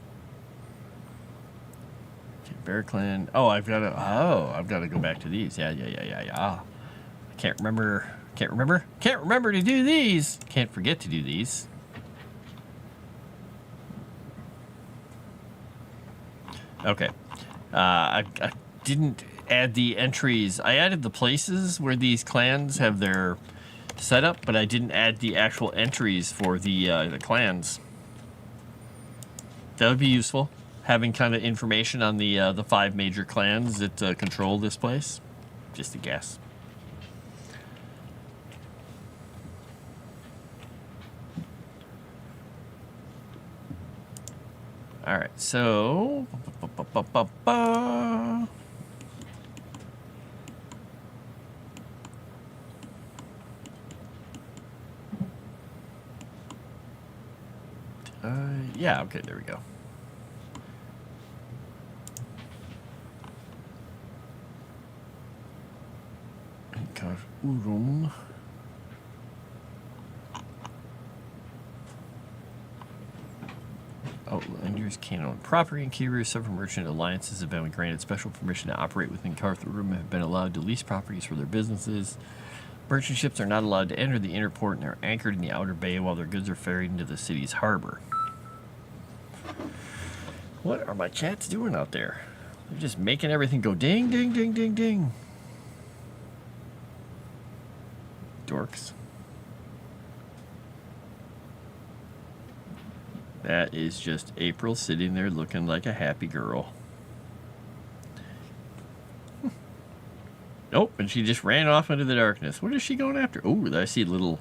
Speaker 2: Bear Clan. Oh, I've got to go back to these. Yeah. I can't remember to do these. Can't forget to do these. Okay. I didn't add the entries. I added the places where these clans have their setup, but I didn't add the actual entries for the clans. That would be useful. Having kind of information on the 5 major clans that control this place. Just a guess. All right, so yeah, okay, there we go. Urum. Outlanders can't own property in Kiru. Several merchant alliances have been granted special permission to operate within Karth Urum and have been allowed to lease properties for their businesses. Merchant ships are not allowed to enter the inner port and are anchored in the outer bay while their goods are ferried into the city's harbor. What are my cats doing out there? They're just making everything go ding, ding, ding, ding, ding. Dorks. That is just April sitting there looking like a happy girl. Oh, and she just ran off into the darkness. What is she going after? Oh, I see little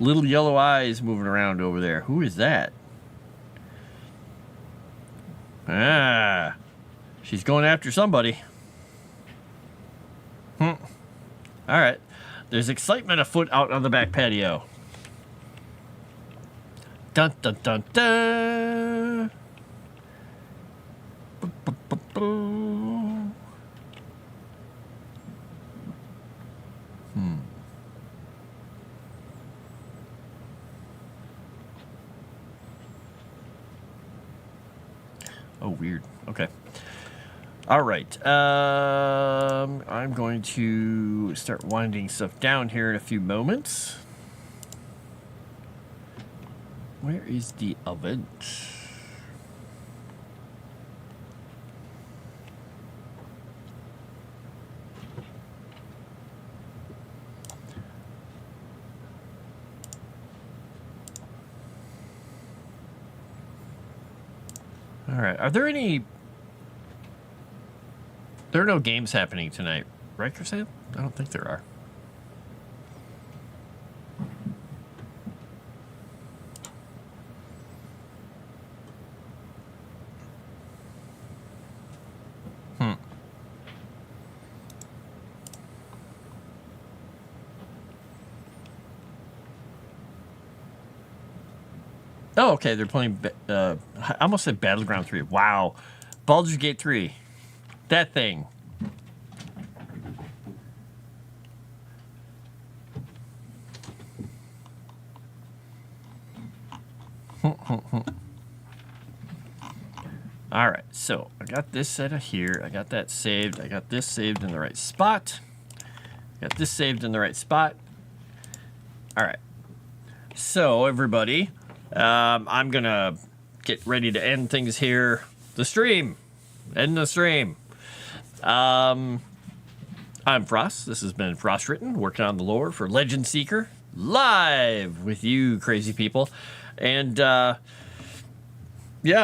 Speaker 2: yellow eyes moving around over there. Who is that? Ah, she's going after somebody. All right. There's excitement afoot out on the back patio. Dun dun dun dun. Oh, weird. Okay. All right. I'm going to start winding stuff down here in a few moments. Where is the event? All right. Are there any... There are no games happening tonight, right, Chrysanth? I don't think there are. Oh, okay. They're playing... I almost said Battleground 3. Wow. Baldur's Gate 3. That thing. All right, so I got this set of here. I got that saved. I got this saved in the right spot. Got this saved in the right spot. All right. So everybody, I'm gonna get ready to end things here. The stream. End the stream. I'm Frost. This has been Frost Written, working on the lore for Legend Seeker, live with you crazy people. And yeah,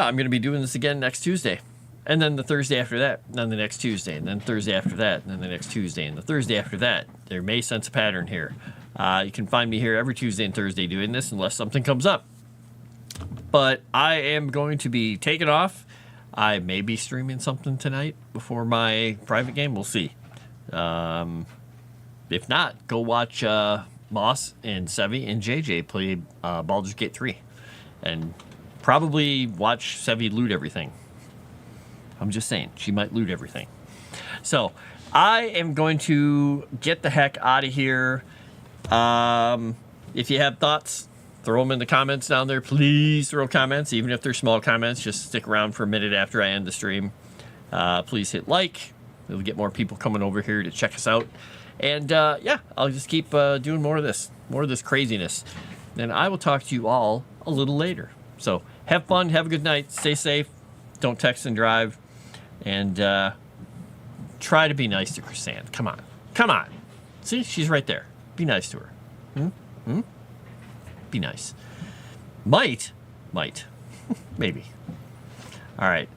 Speaker 2: I'm going to be doing this again next Tuesday. And then the Thursday after that, and then the next Tuesday, and then Thursday after that, and then the next Tuesday, and the Thursday after that. There may sense a pattern here. You can find me here every Tuesday and Thursday doing this unless something comes up. But I am going to be taking off. I may be streaming something tonight before my private game. We'll see. If not, go watch Moss and Sevi and JJ play Baldur's Gate 3. And probably watch Sevi loot everything. I'm just saying, she might loot everything. So, I am going to get the heck out of here. If you have thoughts, throw them in the comments down there. Please throw comments, even if they're small comments. Just stick around for a minute after I end the stream. Please hit like. It'll get more people coming over here to check us out. And yeah, I'll just keep doing more of this craziness. And I will talk to you all a little later. So have fun, have a good night, stay safe, don't text and drive, and try to be nice to Chrysanth. Come on. See, she's right there. Be nice to her. Be nice. Might. Maybe. All right.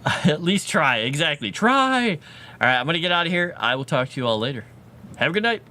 Speaker 2: At least try. Exactly. Try. All right, I'm going to get out of here. I will talk to you all later. Have a good night.